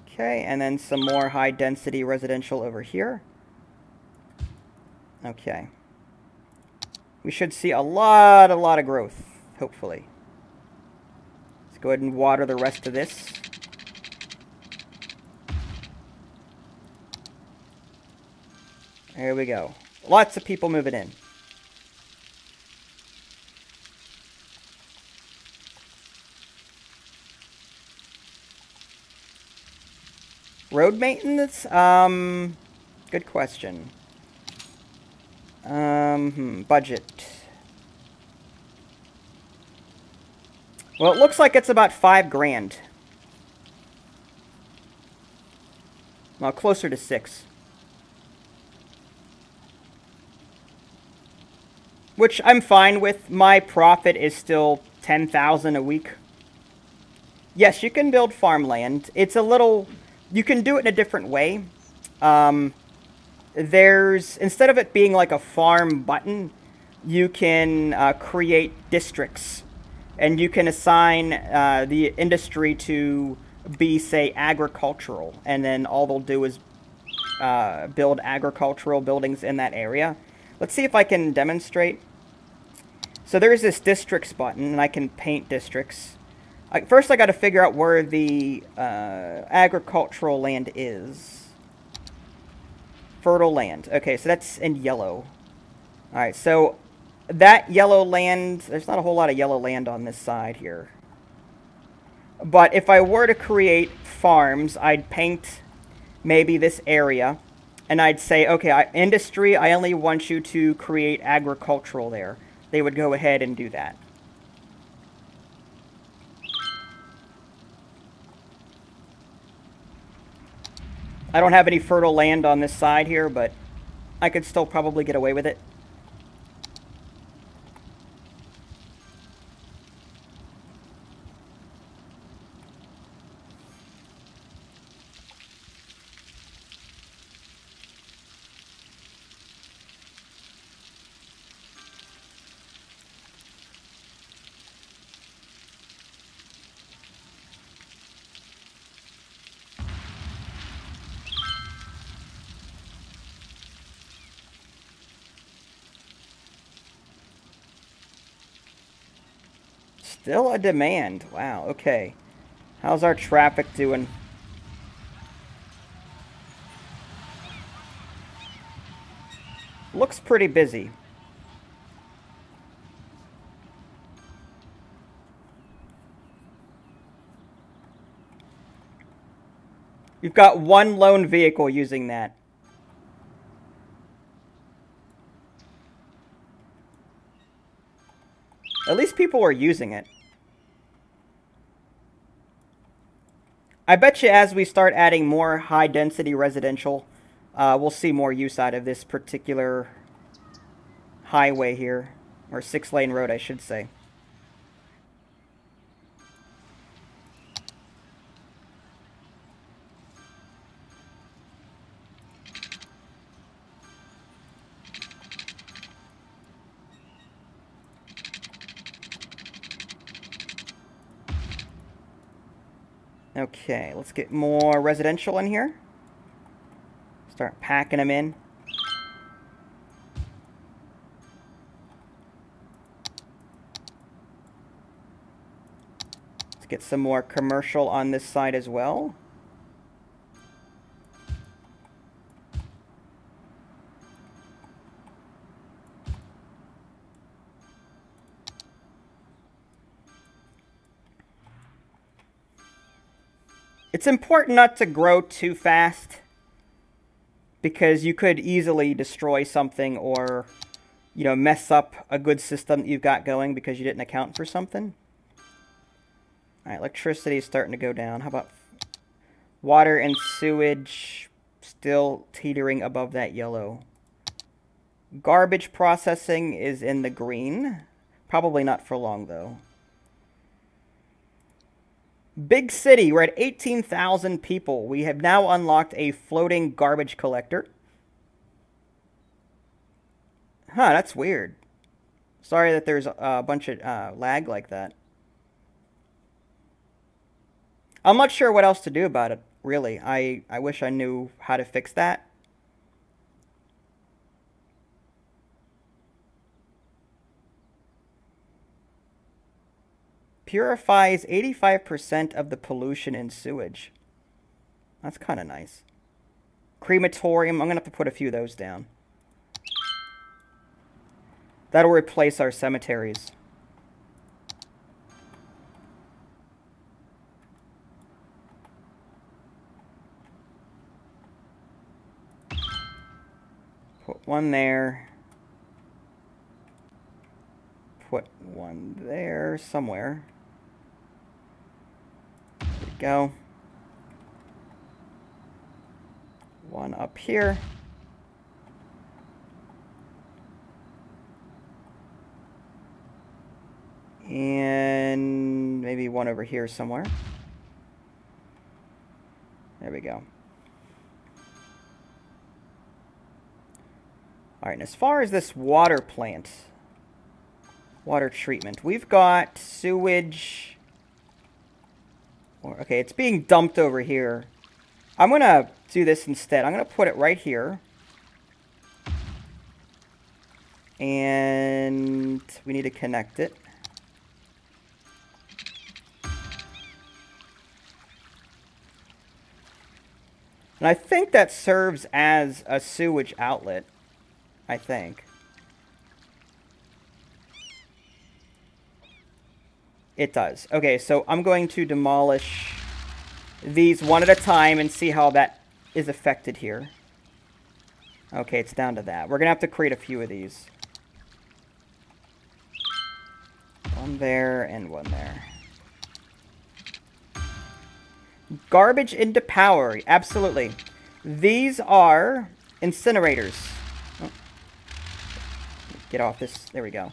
Okay, and then some more high density residential over here. Okay. We should see a lot of growth, hopefully. Let's go ahead and water the rest of this. There we go. Lots of people moving in. Road maintenance? Good question. Budget. Well, it looks like it's about $5,000. Well, closer to 6. Which I'm fine with. My profit is still $10,000 a week. Yes, you can build farmland. It's a little... You can do it in a different way. Instead of it being like a farm button, you can create districts. And you can assign the industry to be, say, agricultural. And then all they'll do is build agricultural buildings in that area. Let's see if I can demonstrate. So there's this districts button, and I can paint districts. First, I got to figure out where the agricultural land is. Fertile land. Okay, so that's in yellow. All right, so that yellow land, there's not a whole lot of yellow land on this side here. But if I were to create farms, I'd paint maybe this area. And I'd say, okay, industry, I only want you to create agricultural there. They would go ahead and do that. I don't have any fertile land on this side here, but I could still probably get away with it. Still a demand. Wow, okay. How's our traffic doing? Looks pretty busy. You've got one lone vehicle using that. At least people are using it. I bet you as we start adding more high-density residential, we'll see more use out of this particular highway here. Or 6-lane road, I should say. Okay, let's get more residential in here. Start packing them in. get some more commercial on this side as well. It's important not to grow too fast, because you could easily destroy something or, you know, mess up a good system that you've got going because you didn't account for something. Alright, electricity is starting to go down. How about water and sewage still teetering above that yellow? Garbage processing is in the green. Probably not for long, though. Big city, we're at 18,000 people. We have now unlocked a floating garbage collector. Huh, that's weird. Sorry that there's a bunch of lag like that. I'm not sure what else to do about it, really. I wish I knew how to fix that. Purifies 85% of the pollution in sewage. That's kind of nice. Crematorium. I'm going to have to put a few of those down. That'll replace our cemeteries. Put one there. Put one there somewhere. There we go. One up here. And maybe one over here somewhere. There we go. Alright, and as far as this water plant, water treatment, we've got sewage. Okay, it's being dumped over here. I'm going to do this instead. I'm going to put it right here. And we need to connect it. And I think that serves as a sewage outlet. I think. It does. Okay, so I'm going to demolish these one at a time and see how that is affected here. Okay, it's down to that. We're going to have to create a few of these. One there and one there. Garbage into power. Absolutely. These are incinerators. Oh. Get off this. There we go.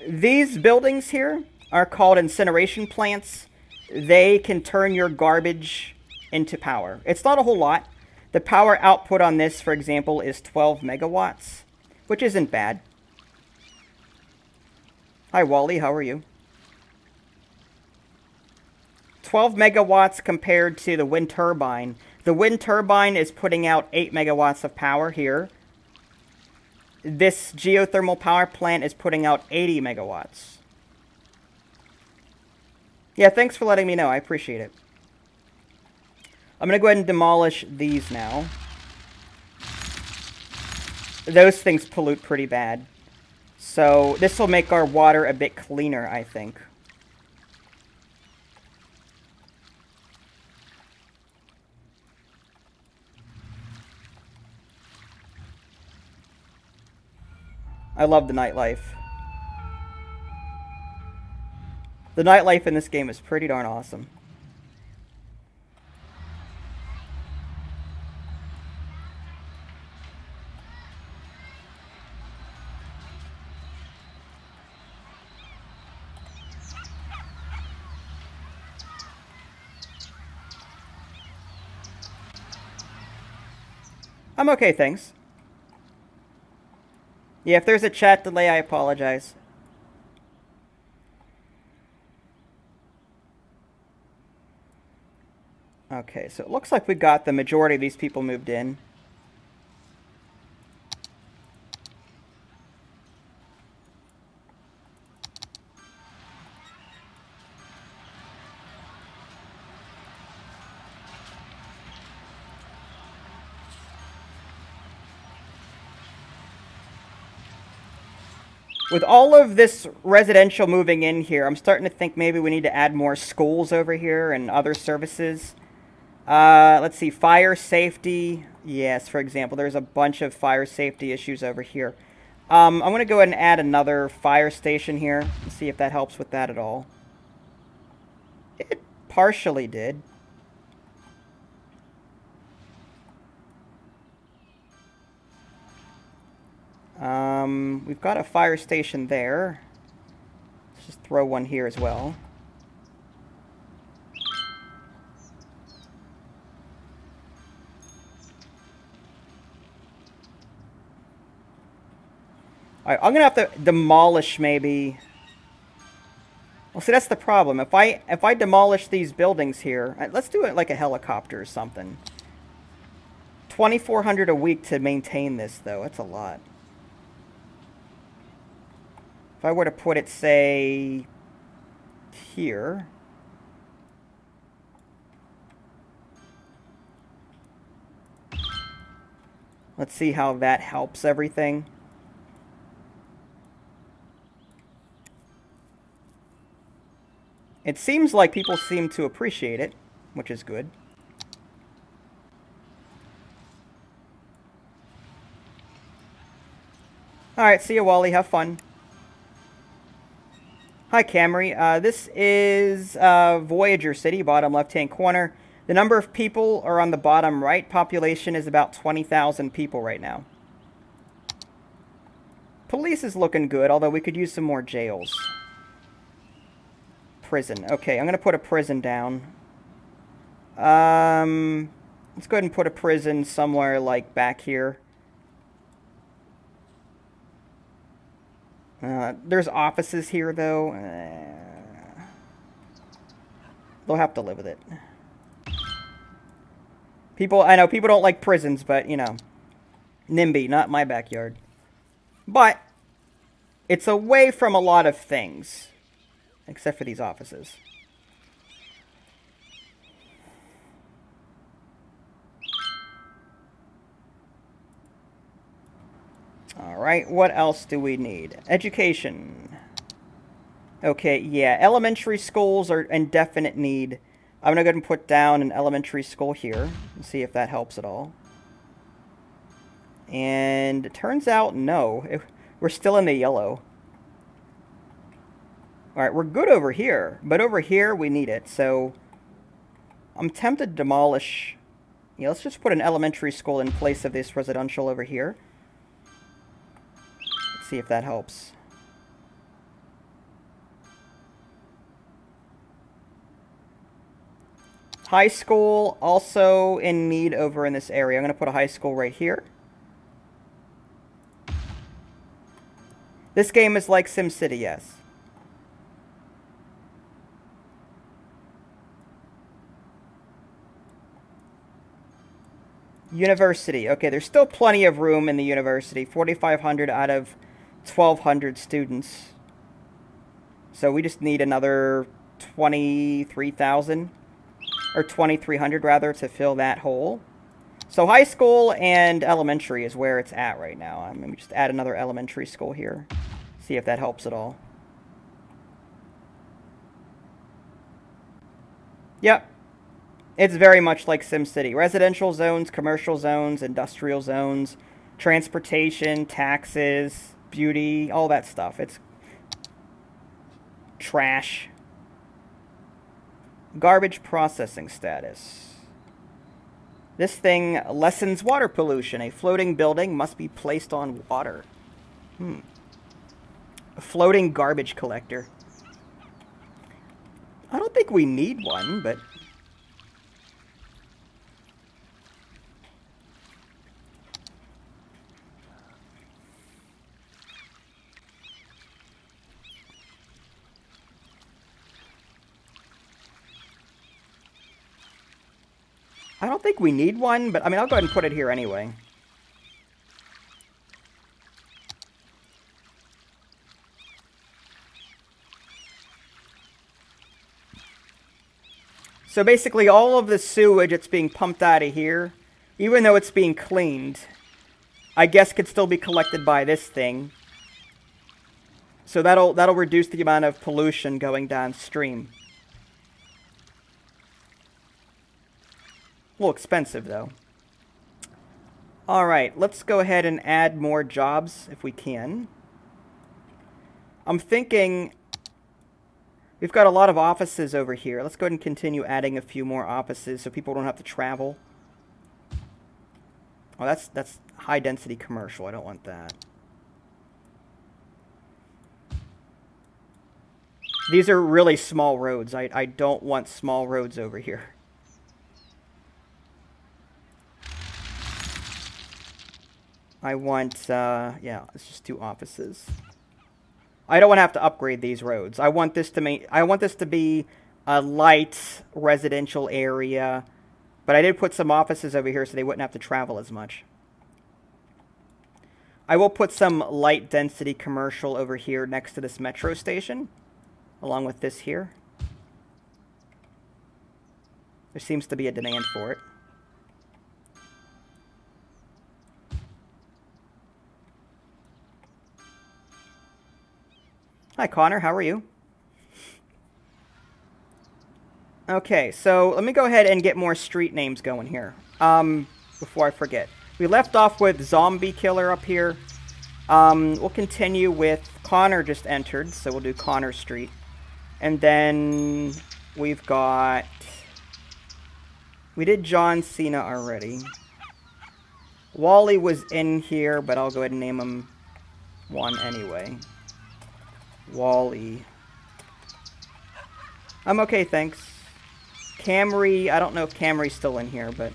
These buildings here are called incineration plants. They can turn your garbage into power. It's not a whole lot. The power output on this, for example, is 12 megawatts, which isn't bad. Hi, Wally. How are you? 12 megawatts compared to the wind turbine. The wind turbine is putting out 8 megawatts of power here. This geothermal power plant is putting out 80 megawatts. Yeah, thanks for letting me know. I appreciate it. I'm going to go ahead and demolish these now. Those things pollute pretty bad. So this will make our water a bit cleaner, I think. I love the nightlife. The nightlife in this game is pretty darn awesome. I'm okay, thanks. Yeah, if there's a chat delay, I apologize. Okay, so it looks like we got the majority of these people moved in. With all of this residential moving in here, I'm starting to think maybe we need to add more schools over here and other services. Let's see, fire safety. Yes, for example, there's a bunch of fire safety issues over here. I'm going to go ahead and add another fire station here and see if that helps with that at all. It partially did. We've got a fire station there. Let's just throw one here as well. Alright, I'm gonna have to demolish maybe. Well, see, that's the problem. If I demolish these buildings here, let's do it like a helicopter or something. 2,400 a week to maintain this, though. That's a lot. If I were to put it, say, here. Let's see how that helps everything. It seems like people seem to appreciate it, which is good. Alright, see you, Wally. Have fun. Hi, Camry. This is Voyager City, bottom left-hand corner. The number of people are on the bottom right. Population is about 20,000 people right now. Police is looking good, although we could use some more jails. Prison. Okay, I'm going to put a prison down. Let's go ahead and put a prison somewhere like back here. There's offices here, though. They'll have to live with it. I know people don't like prisons, but, you know. NIMBY, not my backyard. But, it's away from a lot of things. Except for these offices. Alright, what else do we need? Education. Okay, yeah, elementary schools are in definite need. I'm going to go ahead and put down an elementary school here and see if that helps at all. And it turns out, no. We're still in the yellow. Alright, we're good over here. But over here, we need it. So, I'm tempted to demolish. Yeah, let's just put an elementary school in place of this residential over here. Let's see if that helps. High school, also in need over in this area. I'm going to put a high school right here. This game is like SimCity, yes. University. Okay, there's still plenty of room in the university. 4,500 out of 1,200 students. So we just need another 23,000. Or 2,300, rather, to fill that hole. So high school and elementary is where it's at right now. I'm going to just add another elementary school here. See if that helps at all. Yep. It's very much like SimCity. Residential zones, commercial zones, industrial zones, transportation, taxes, beauty, all that stuff. It's trash. Garbage processing status. This thing lessens water pollution. A floating building must be placed on water. A floating garbage collector. I don't think we need one, but... I don't think we need one, but I mean, I'll go ahead and put it here anyway. So basically all of the sewage that's being pumped out of here, even though it's being cleaned, I guess could still be collected by this thing. So that'll reduce the amount of pollution going downstream. A little expensive, though. Alright, let's go ahead and add more jobs if we can. I'm thinking we've got a lot of offices over here. Let's go ahead and continue adding a few more offices so people don't have to travel. Oh, that's high density commercial. I don't want that. These are really small roads. I don't want small roads over here. I want, yeah, let's just do offices. I don't want to have to upgrade these roads. I want this to be a light residential area, but I did put some offices over here so they wouldn't have to travel as much. I will put some light density commercial over here next to this metro station, along with this here. There seems to be a demand for it. Hi, Connor. How are you? Okay, so let me go ahead and get more street names going here. Before I forget. We left off with Zombie Killer up here. We'll continue with Connor just entered, so we'll do Connor Street. And then we've got... We did John Cena already. Wally was in here, but I'll go ahead and name him one anyway. Wally. I'm okay, thanks. Camry, I don't know if Camry's still in here, but...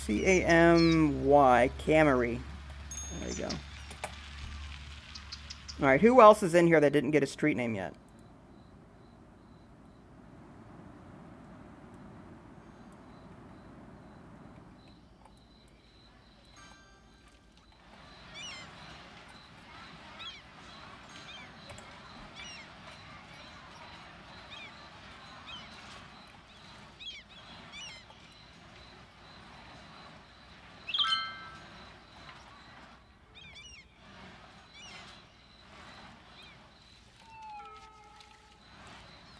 C-A-M-Y, Camry. There you go. Alright, who else is in here that didn't get a street name yet?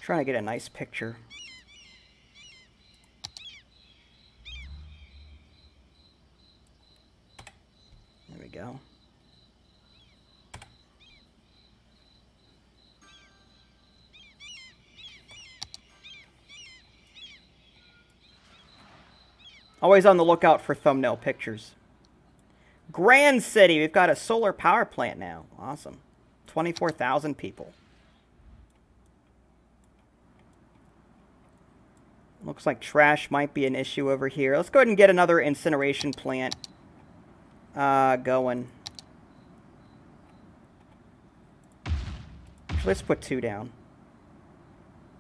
Trying to get a nice picture. There we go. Always on the lookout for thumbnail pictures. Grand City, we've got a solar power plant now. Awesome. 24,000 people. Looks like trash might be an issue over here. Let's go ahead and get another incineration plant going. Actually, let's put 2 down.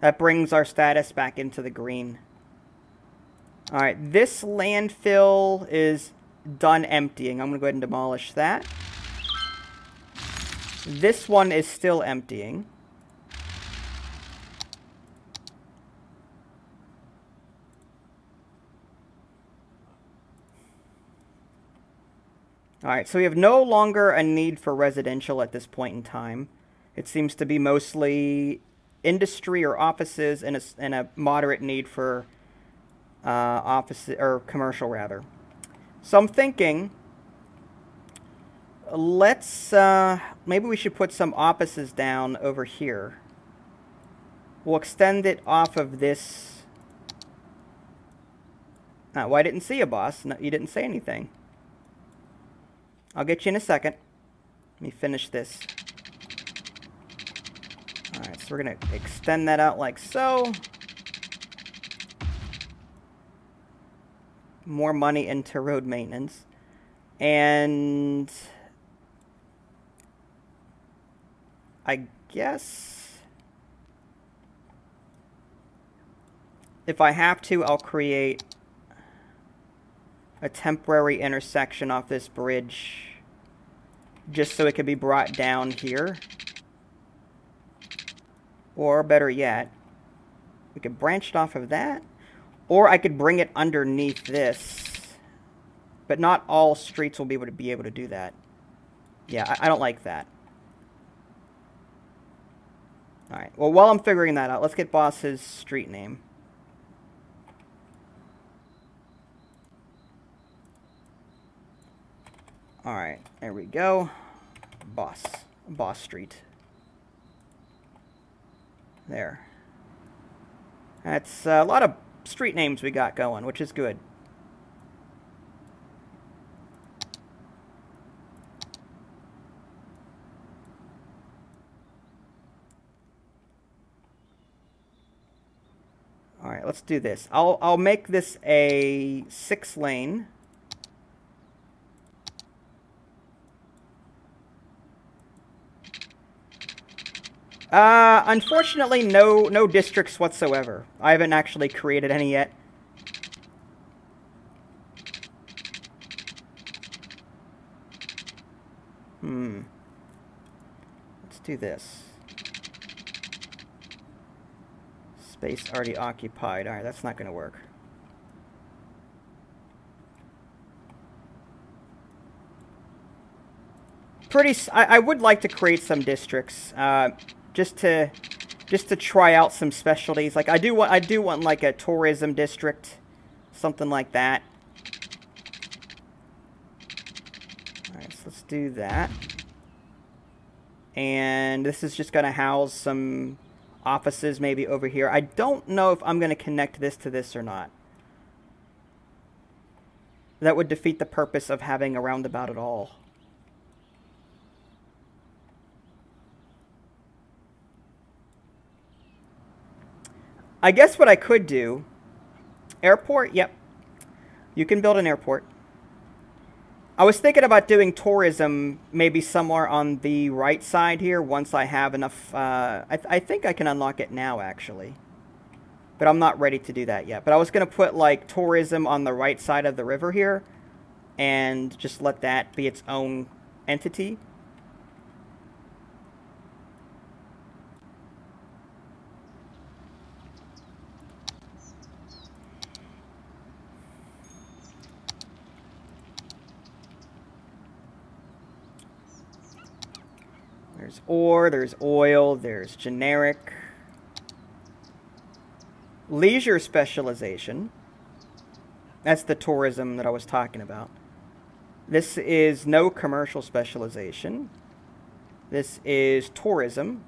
That brings our status back into the green. Alright, this landfill is done emptying. I'm going to go ahead and demolish that. This one is still emptying. Alright, so we have no longer a need for residential at this point in time. It seems to be mostly industry or offices and a moderate need for office or commercial rather. So I'm thinking, let's maybe we should put some offices down over here. We'll extend it off of this. Well, I didn't see you, boss. No, you didn't say anything. I'll get you in a second. Let me finish this. Alright, so we're going to extend that out like so. More money into road maintenance. And I guess if I have to, I'll create a temporary intersection off this bridge just so it can be brought down here. Or better yet, we could branch it off of that, or I could bring it underneath this, but not all streets will be able to do that. Yeah, I don't like that. Alright, well, while I'm figuring that out, let's get boss his street name. Alright, there we go. Boss Street. There. That's a lot of street names we got going, which is good. Alright, let's do this. I'll make this a 6-lane. Unfortunately, no districts whatsoever. I haven't actually created any yet. Let's do this. Space already occupied. Alright, that's not going to work. I would like to create some districts. Just to try out some specialties. Like I do want like a tourism district, something like that. All right, so let's do that. And this is just going to house some offices maybe over here. I don't know if I'm going to connect this to this or not. That would defeat the purpose of having a roundabout at all. I guess what I could do... Airport? Yep. You can build an airport. I was thinking about doing tourism maybe somewhere on the right side here once I have enough... I think I can unlock it now, actually. But I'm not ready to do that yet. But I was going to put, like, tourism on the right side of the river here. And just let that be its own entity. There's ore, there's oil, there's generic. Leisure specialization. That's the tourism that I was talking about. This is no commercial specialization. This is tourism.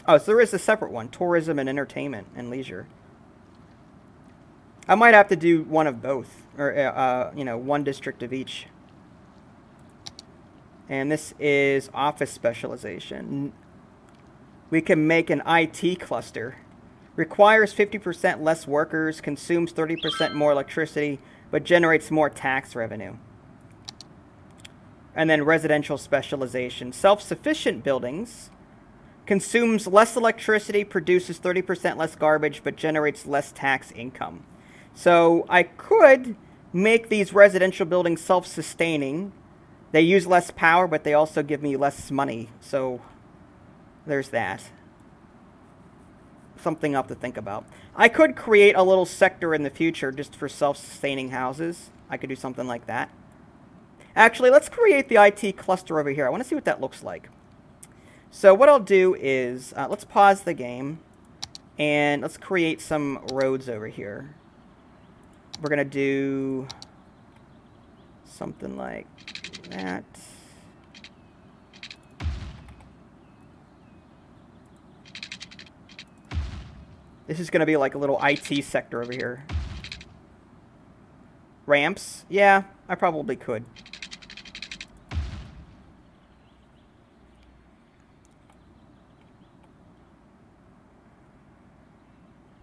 Oh, so there is a separate one. Tourism and entertainment and leisure. I might have to do one of both. Or, you know, one district of each. And this is office specialization. We can make an IT cluster. Requires 50% less workers, consumes 30% more electricity, but generates more tax revenue. And then residential specialization. Self-sufficient buildings. Consumes less electricity, produces 30% less garbage, but generates less tax income. So I could make these residential buildings self-sustaining. They use less power, but they also give me less money. So, there's that. Something I'll have to think about. I could create a little sector in the future just for self-sustaining houses. I could do something like that. Actually, let's create the IT cluster over here. I want to see what that looks like. So, what I'll do is, let's pause the game. And let's create some roads over here. We're going to do something like that. This is going to be like a little IT sector over here. Ramps? Yeah, I probably could.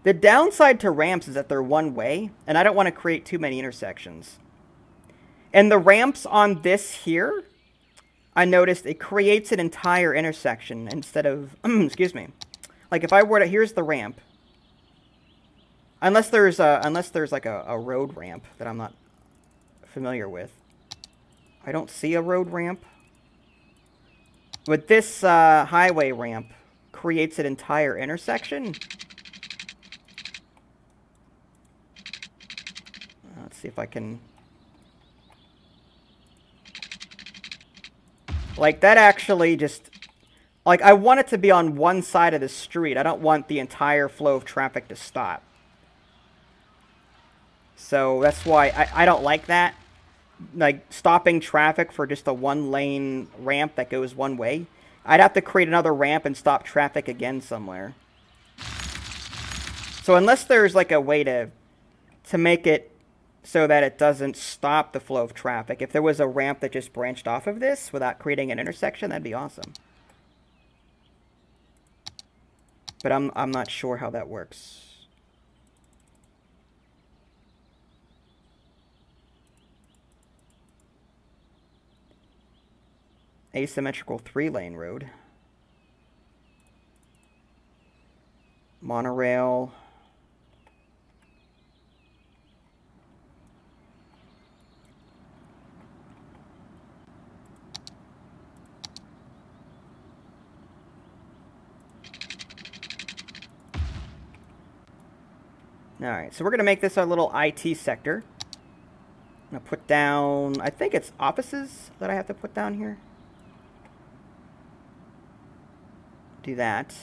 The downside to ramps is that they're one way, and I don't want to create too many intersections. And the ramps on this here, I noticed it creates an entire intersection instead of, excuse me. Like if I were to, here's the ramp. Unless there's like a road ramp that I'm not familiar with. I don't see a road ramp. But this highway ramp creates an entire intersection. Let's see if I can... Like, that actually just... Like, I want it to be on one side of the street. I don't want the entire flow of traffic to stop. So, that's why I don't like that. Like, stopping traffic for just a one-lane ramp that goes one way. I'd have to create another ramp and stop traffic again somewhere. So, unless there's, like, a way to make it so that it doesn't stop the flow of traffic. If there was a ramp that just branched off of this without creating an intersection, that'd be awesome. But I'm not sure how that works. Asymmetrical 3-lane road. Monorail. Alright, so we're going to make this our little IT sector. I'm going to put down, I think it's offices that I have to put down here. Do that.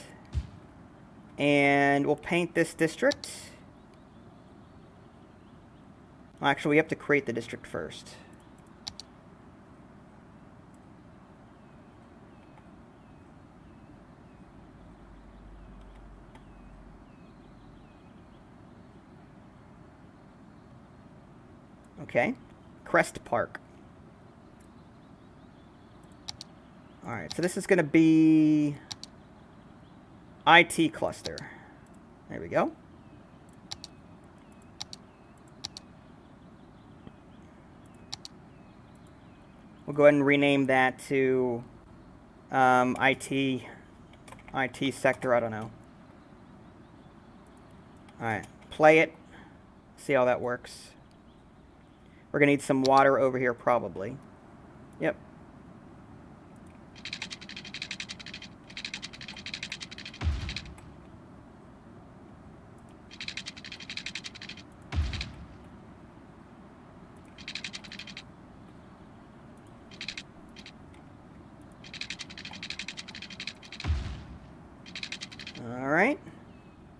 And we'll paint this district. Well, actually, we have to create the district first. Okay, Crest Park. Alright, so this is going to be IT cluster. There we go. We'll go ahead and rename that to IT sector, I don't know. Alright, play it. See how that works. We're going to need some water over here, probably. Yep. All right.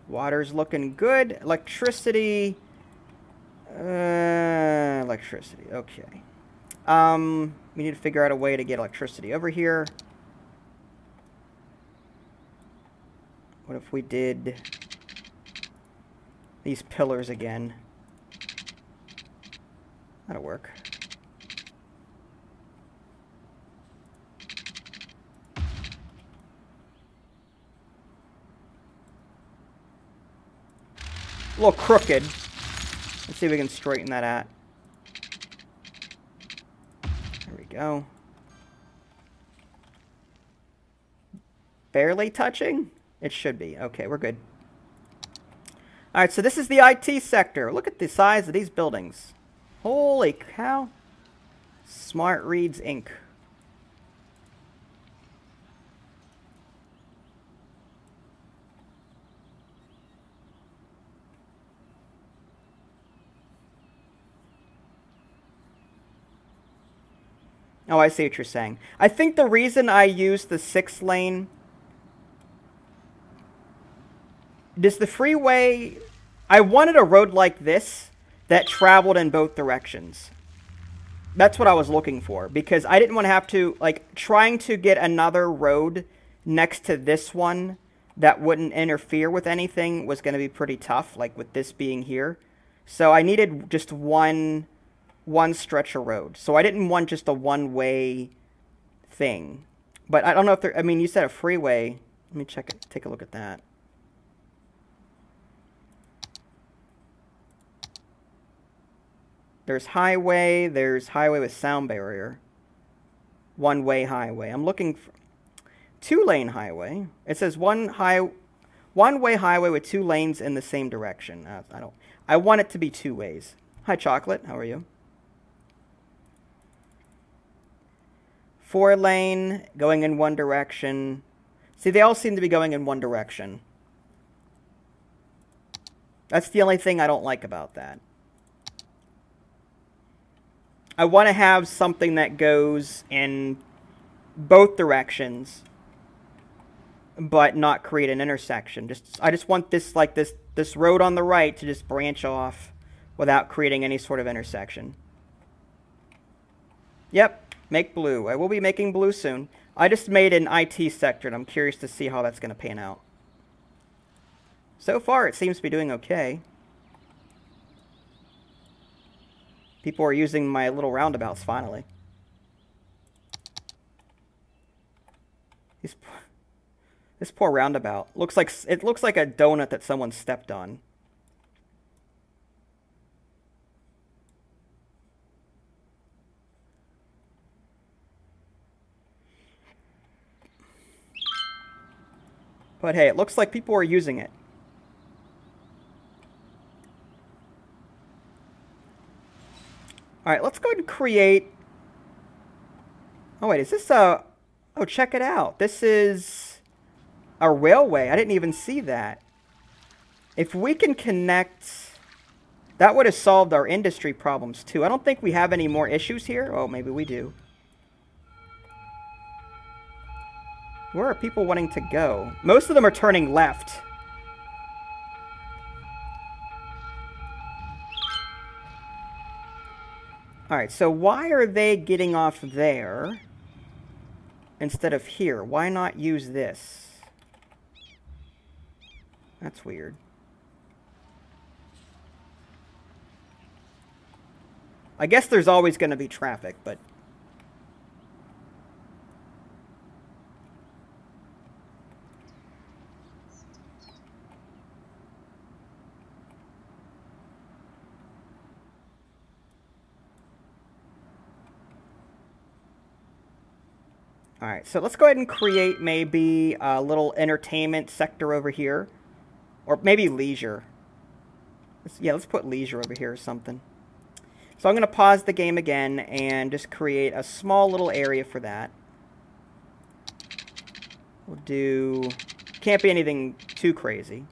Water's looking good. Electricity... electricity, okay. We need to figure out a way to get electricity over here. What if we did these pillars again? That'll work. A little crooked. Let's see if we can straighten that out. There we go. Barely touching? It should be. Okay, we're good. Alright, so this is the IT sector. Look at the size of these buildings. Holy cow. Smart Reads Inc. Oh, I see what you're saying. I think the reason I used the 6-lane... Does the freeway... I wanted a road like this that traveled in both directions. That's what I was looking for. Because I didn't want to have to... Like, trying to get another road next to this one that wouldn't interfere with anything was going to be pretty tough. Like, with this being here. So I needed just one stretch of road. So I didn't want just a one-way thing. But I don't know if there... I mean, you said a freeway. Let me check it. Take a look at that. There's highway with sound barrier. One-way highway. I'm looking for... 2-lane highway. It says one-way highway with 2 lanes in the same direction. I want it to be 2 ways. Hi, Chocolate. How are you? 4-lane, going in one direction. See, they all seem to be going in one direction. That's the only thing I don't like about that. I want to have something that goes in both directions, but not create an intersection. I just want this, like this road on the right to just branch off without creating any sort of intersection. Yep, make blue. I will be making blue soon. I just made an IT sector, and I'm curious to see how that's going to pan out. So far, it seems to be doing okay. People are using my little roundabouts, finally. This poor roundabout. It looks like a donut that someone stepped on. But hey, it looks like people are using it. Alright, let's go ahead and create... Oh wait, is this a... Oh, check it out. This is a railway. I didn't even see that. If we can connect... That would have solved our industry problems too. I don't think we have any more issues here. Oh, maybe we do. Where are people wanting to go? Most of them are turning left. Alright, so why are they getting off there instead of here? Why not use this? That's weird. I guess there's always going to be traffic, but... Alright, so let's go ahead and create maybe a little entertainment sector over here. Or maybe leisure. Let's put leisure over here or something. So I'm going to pause the game again and just create a small little area for that. We'll do... Can't be anything too crazy.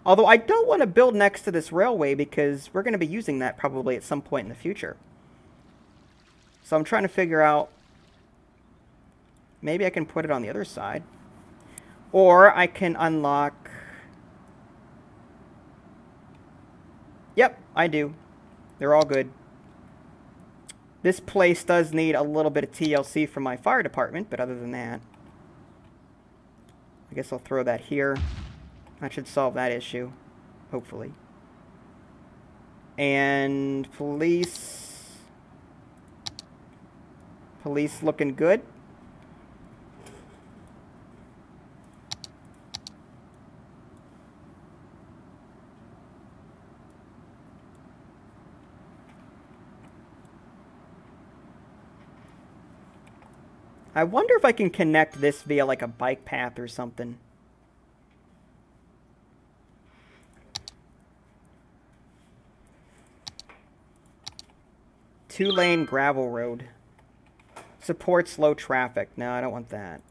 Although I don't want to build next to this railway because we're going to be using that probably at some point in the future. So I'm trying to figure out... Maybe I can put it on the other side. Or I can unlock... Yep, I do. They're all good. This place does need a little bit of TLC from my fire department, but other than that... I guess I'll throw that here. That should solve that issue. Hopefully. And police... Police looking good. I wonder if I can connect this via like a bike path or something. Two-lane gravel road. Supports low traffic. No, I don't want that.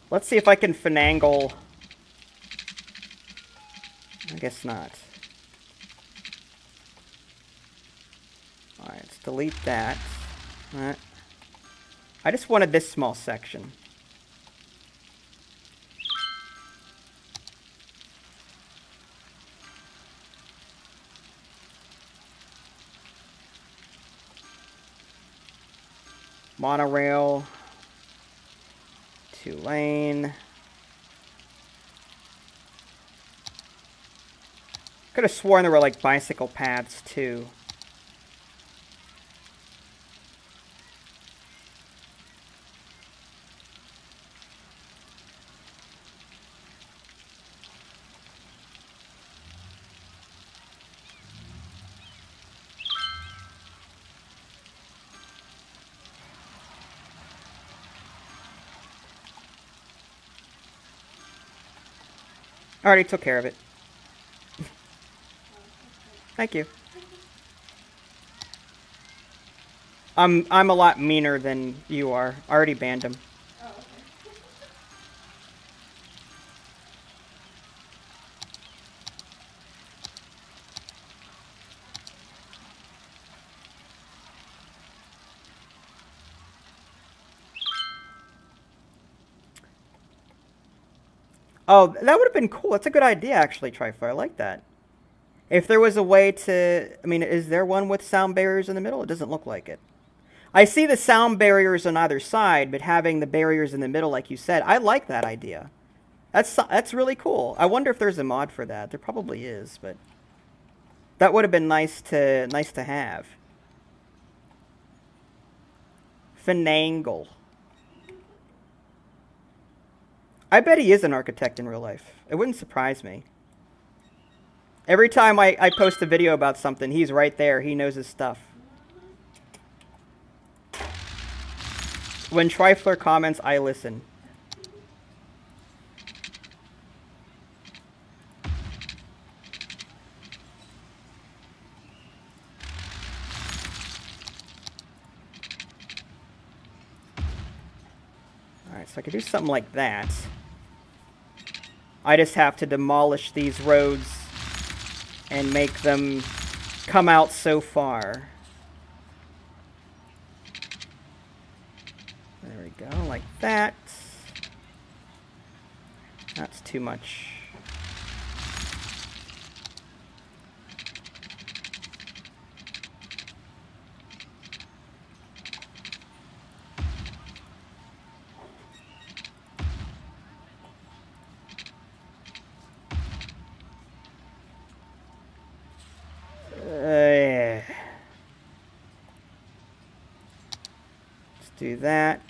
Let's see if I can finagle. I guess not. Alright, let's delete that. Alright. I just wanted this small section. Monorail. Two-lane. Could have sworn there were like bicycle paths too. I already took care of it. Thank you. I'm a lot meaner than you are. I already banned him. Oh, okay. Oh, that would have been cool. That's a good idea, actually, Trifler. I like that. If there was a way to... I mean, is there one with sound barriers in the middle? It doesn't look like it. I see the sound barriers on either side, but having the barriers in the middle, like you said, I like that idea. That's really cool. I wonder if there's a mod for that. There probably is, but... That would have been nice to have. Finagle. I bet he is an architect in real life. It wouldn't surprise me. Every time I post a video about something, he's right there. He knows his stuff. When Trifler comments, I listen. Alright, so I could do something like that. I just have to demolish these roads and make them come out so far. There we go, like that. That's too much. Let's do that.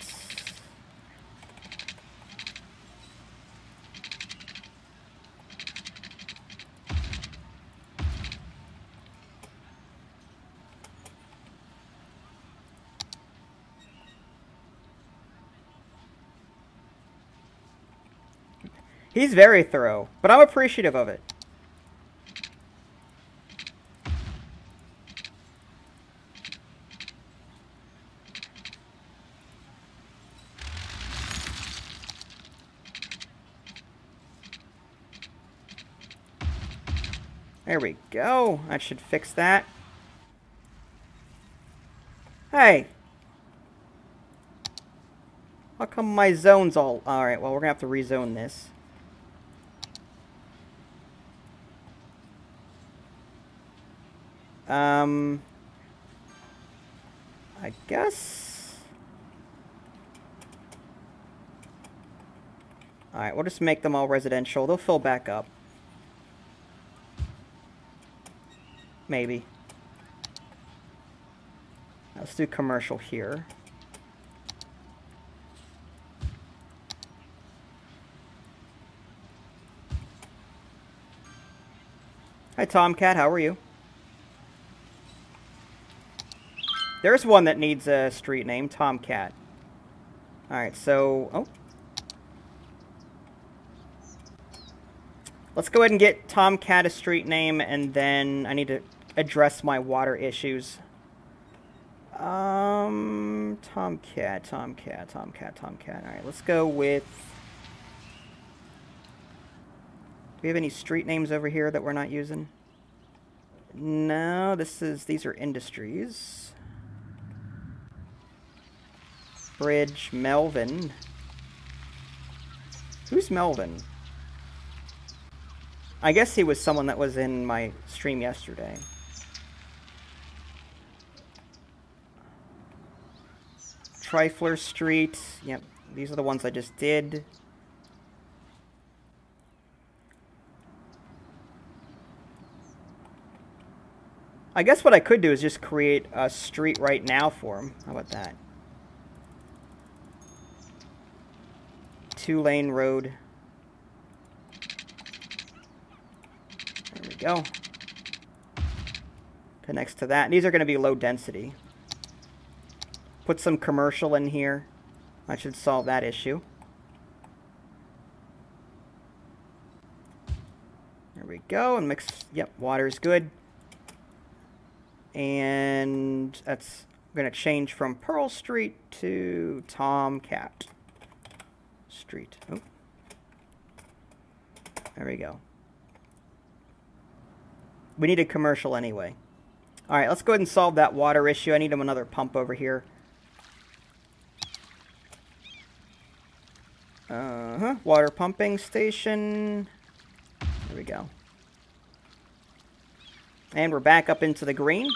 He's very thorough, but I'm appreciative of it. There we go. That should fix that. Hey. How come my zone's all... Alright, well, we're gonna have to rezone this. I guess... Alright, we'll just make them all residential. They'll fill back up. Maybe. Let's do commercial here. Hi, Tomcat. How are you? There's one that needs a street name, Tomcat. Alright, so... Oh. Let's go ahead and get Tomcat a street name, and then I need to address my water issues. Tomcat. Alright, let's go with... Do we have any street names over here that we're not using? No, these are industries. Bridge, Melvin. Who's Melvin? I guess he was someone that was in my stream yesterday. Trifler Street. Yep, these are the ones I just did. I guess what I could do is just create a street right now for him. How about that? 2-lane road. There we go. Connects to that. And these are going to be low density. Put some commercial in here. That should solve that issue. There we go. And mix. Yep, water's good. And that's We're going to change from Pearl Street to Tomcat Street. Oh. There we go. We need a commercial anyway. All right, let's go ahead and solve that water issue. I need another pump over here. Water pumping station. There we go. And we're back up into the green.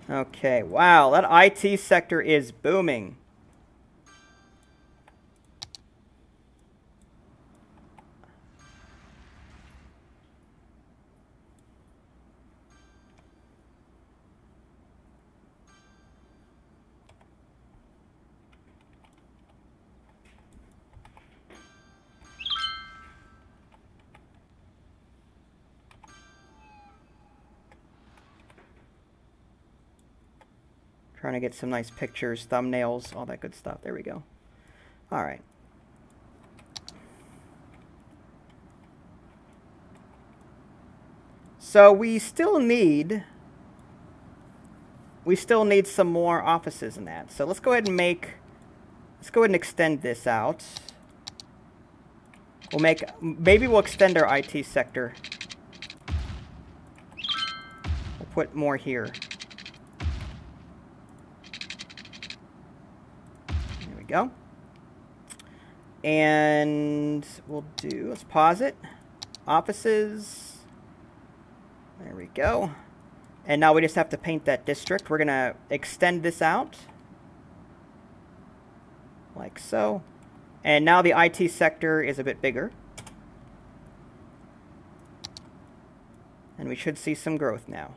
Okay, wow, that IT sector is booming. Trying to get some nice pictures, thumbnails, all that good stuff. There we go. All right. So we still need some more offices in that. So let's go ahead and extend this out. Maybe we'll extend our IT sector. We'll put more here. Go. And let's pause it. Offices. There we go. And now we just have to paint that district. We're going to extend this out. Like so. And now the IT sector is a bit bigger. And we should see some growth now.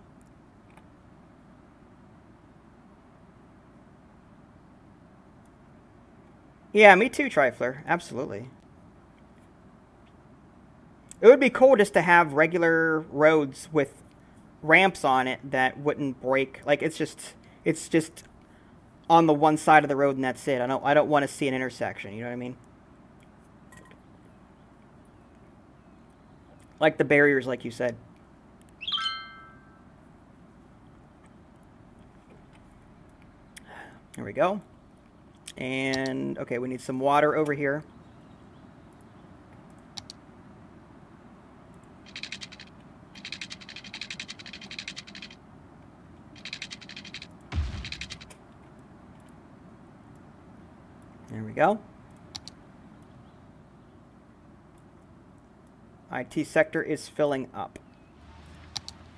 Yeah, me too, Trifler. Absolutely. It would be cool just to have regular roads with ramps on it that wouldn't break. Like it's just on the one side of the road and that's it. I don't want to see an intersection, you know what I mean? Like the barriers, like you said. There we go. And, okay, we need some water over here. There we go. IT sector is filling up.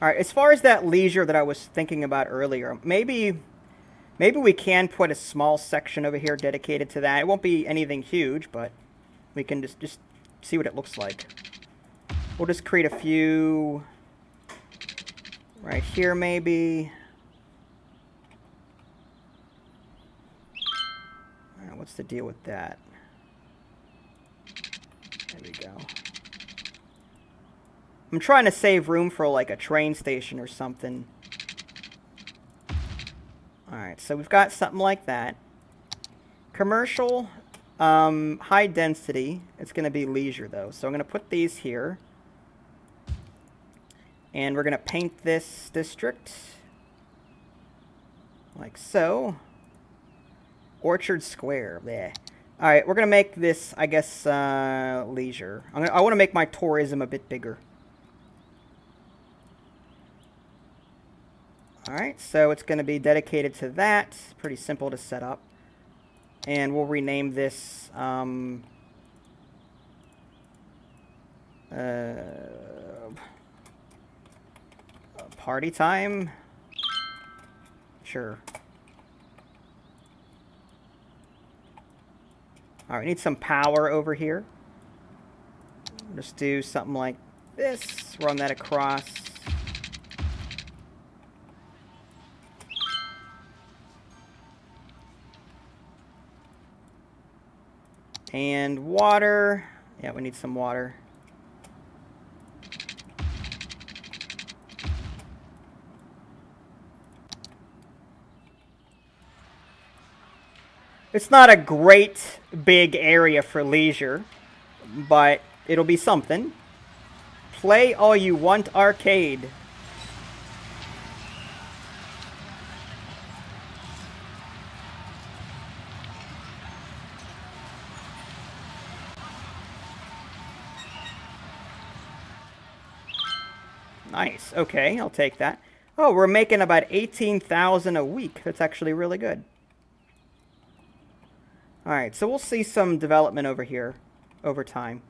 All right, as far as that leisure that I was thinking about earlier, maybe we can put a small section over here dedicated to that. It won't be anything huge, but we can just see what it looks like. We'll just create a few right here, maybe. What's the deal with that? There we go. I'm trying to save room for like a train station or something. Alright, so we've got something like that. Commercial, high density. It's going to be leisure though. So I'm going to put these here. And we're going to paint this district. Like so. Orchard Square. Bleh. Alright, we're going to make this, I guess, leisure. I want to make my tourism a bit bigger. Alright, so it's going to be dedicated to that. Pretty simple to set up. And we'll rename this party time. Sure. Alright, we need some power over here. We'll just do something like this. Run that across. And water. Yeah, we need some water. It's not a great big area for leisure, but it'll be something. Play all you want arcade. Nice. Okay, I'll take that. Oh, we're making about 18,000 a week. That's actually really good. All right, so we'll see some development over here over time.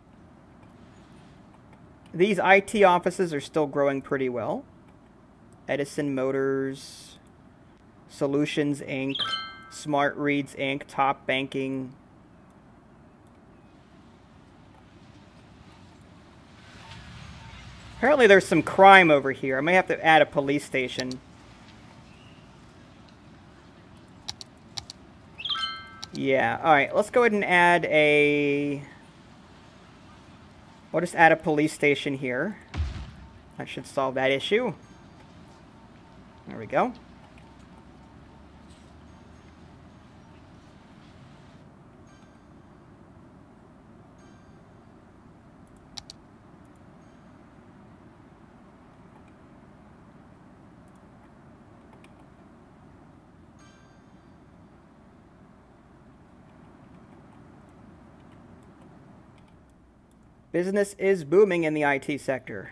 These IT offices are still growing pretty well. Edison Motors, Solutions Inc., Smart Reads Inc., Top Banking. Apparently there's some crime over here. I may have to add a police station. Yeah, alright, let's go ahead and add a... We'll just add a police station here. That should solve that issue. There we go. Business is booming in the IT sector.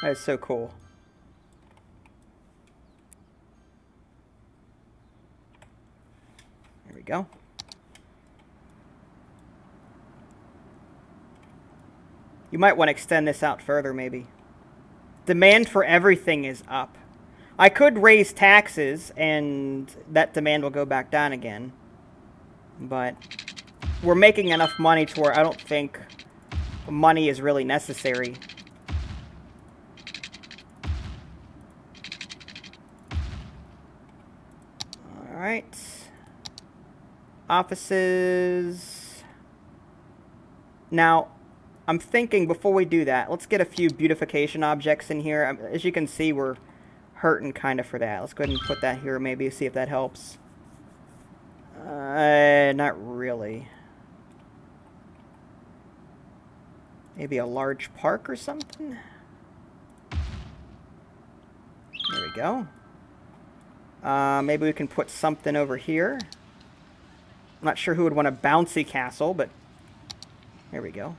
That is so cool. There we go. You might want to extend this out further, maybe. Demand for everything is up. I could raise taxes, and that demand will go back down again. But we're making enough money to where I don't think money is really necessary. Alright. Offices. Now, I'm thinking before we do that, let's get a few beautification objects in here. As you can see, we're hurting kind of for that. Let's go ahead and put that here, maybe, see if that helps. Not really. Maybe a large park or something? There we go. Maybe we can put something over here. I'm not sure who would want a bouncy castle, but there we go.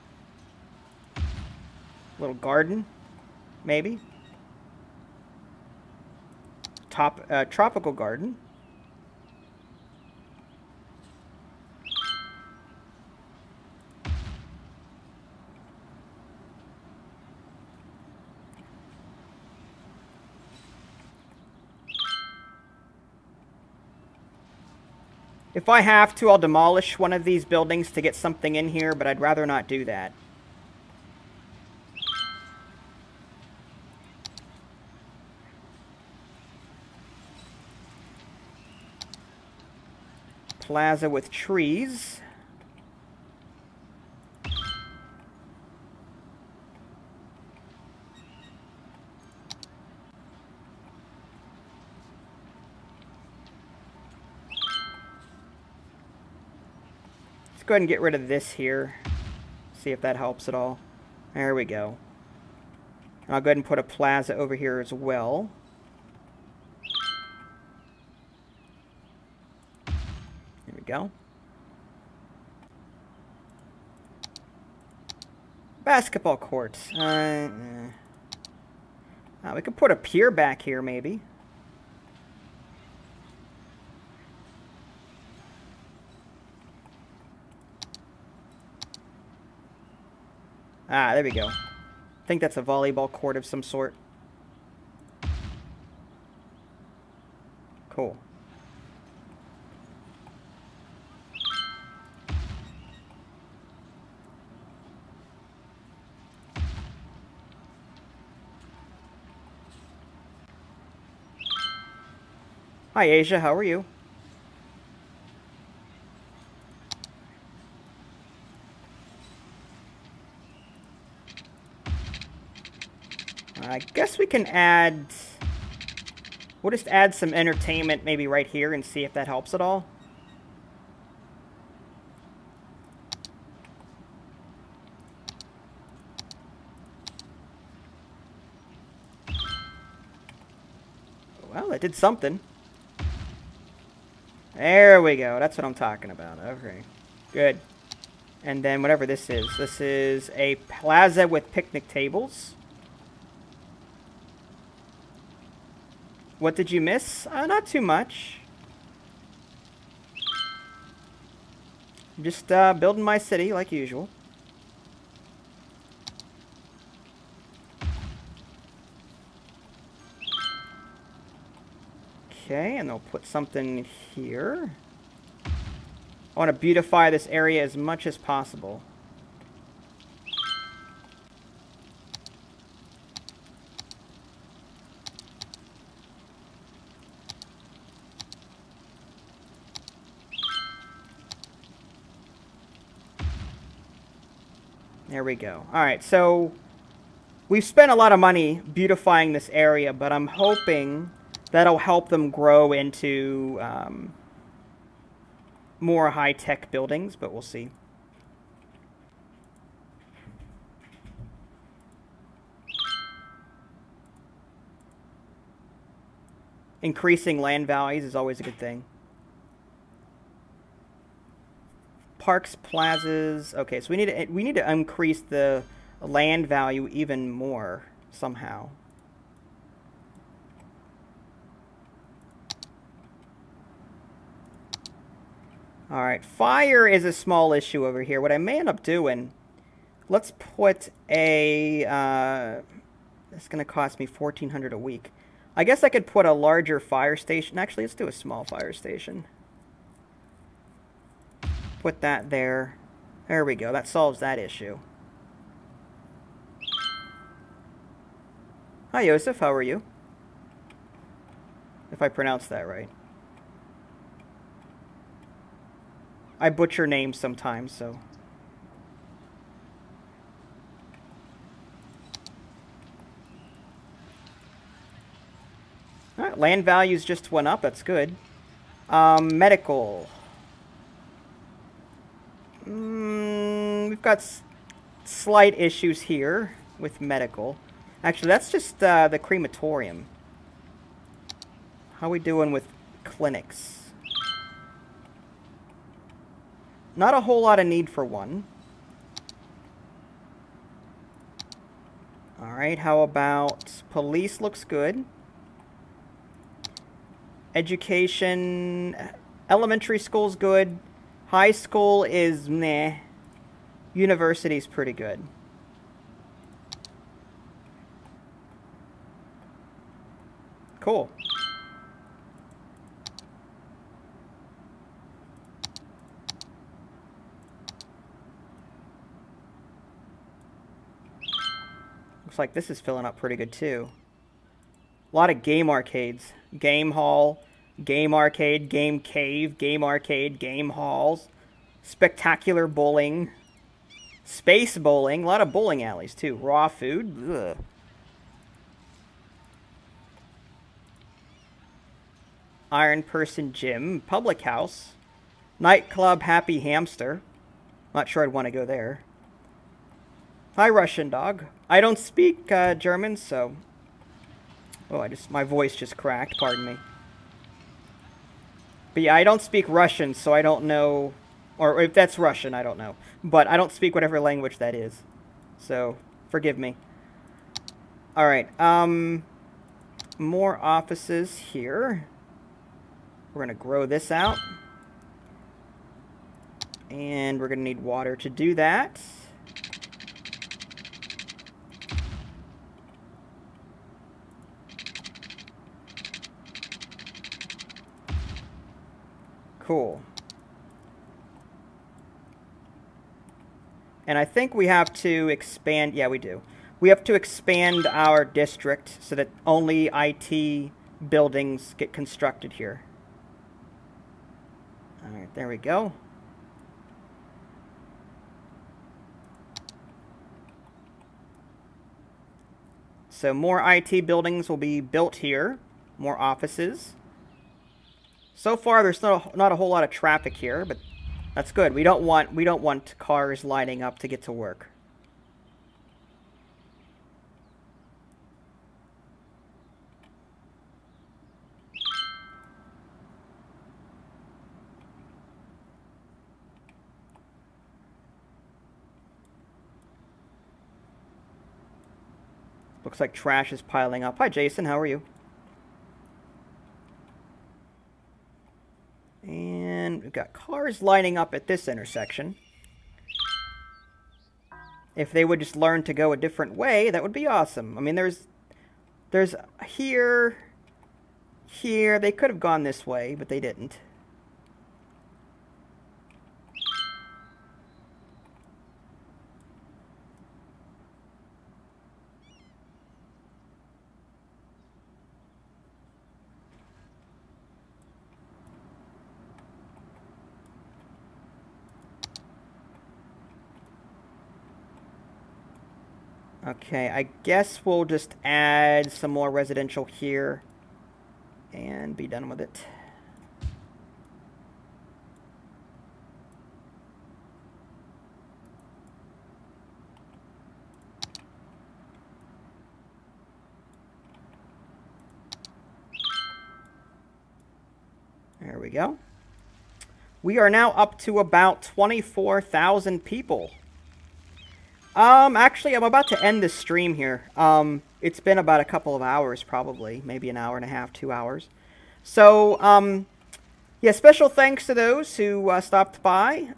Little garden, maybe. Tropical garden. If I have to, I'll demolish one of these buildings to get something in here, but I'd rather not do that. Plaza with trees. Let's go ahead and get rid of this here. See if that helps at all. There we go. I'll go ahead and put a plaza over here as well. There we go. Basketball courts. We could put a pier back here, maybe. Ah, there we go. I think that's a volleyball court of some sort. Cool. Hi, Asia. How are you? I guess we can add... We'll just add some entertainment maybe right here and see if that helps at all. Well, it did something. There we go. That's what I'm talking about. Okay. Good. And then whatever this is a plaza with picnic tables. What did you miss? Not too much. I'm just building my city like usual. Okay, and they'll put something here. I want to beautify this area as much as possible. There we go. Alright, so we've spent a lot of money beautifying this area, but I'm hoping that'll help them grow into more high-tech buildings, but we'll see. Increasing land values is always a good thing. Parks, plazas. Okay, so we need to increase the land value even more somehow. All right, fire is a small issue over here. What I may end up doing, let's put a. That's going to cost me $1,400 a week. I guess I could put a larger fire station. Actually, let's do a small fire station. Put that there. There we go. That solves that issue. Hi, Yosef. How are you? If I pronounced that right. I butcher names sometimes, so... Alright, land values just went up. That's good. Medical. We've got slight issues here with medical. Actually, that's just the crematorium. How are we doing with clinics? Not a whole lot of need for one. Alright, how about police? Looks good. Education, elementary school's good. High school is meh. University's pretty good. Cool. Looks like this is filling up pretty good too. A lot of game arcades. Game hall, game arcade, game cave, game arcade, game halls. Spectacular bowling. Space bowling. A lot of bowling alleys too. Raw food. Ugh. Iron Person Gym. Public house. Nightclub Happy Hamster. Not sure I'd want to go there. Hi, Russian dog. I don't speak German, so... Oh, my voice just cracked, pardon me. But yeah, I don't speak Russian, so I don't know, or if that's Russian, I don't know. But I don't speak whatever language that is, so forgive me. Alright, more offices here. We're going to grow this out. And we're going to need water to do that. Cool. And I think we have to expand... Yeah, we do. We have to expand our district so that only IT buildings get constructed here. Alright, there we go. So more IT buildings will be built here. More offices. So far, there's not a whole lot of traffic here, but that's good. We don't want cars lining up to get to work. Looks like trash is piling up. Hi, Jason. How are you? And we've got cars lining up at this intersection. If they would just learn to go a different way, that would be awesome. I mean, there's here. They could have gone this way, but they didn't. Okay, I guess we'll just add some more residential here and be done with it. There we go. We are now up to about 24,000 people. Actually, I'm about to end this stream here. It's been about a couple of hours, probably. Maybe an hour and a half, 2 hours. So, yeah, special thanks to those who stopped by.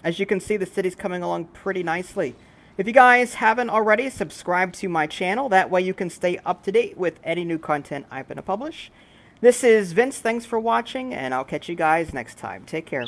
As you can see, the city's coming along pretty nicely. If you guys haven't already, subscribe to my channel. That way you can stay up to date with any new content I'm going to publish. This is Vince. Thanks for watching, and I'll catch you guys next time. Take care.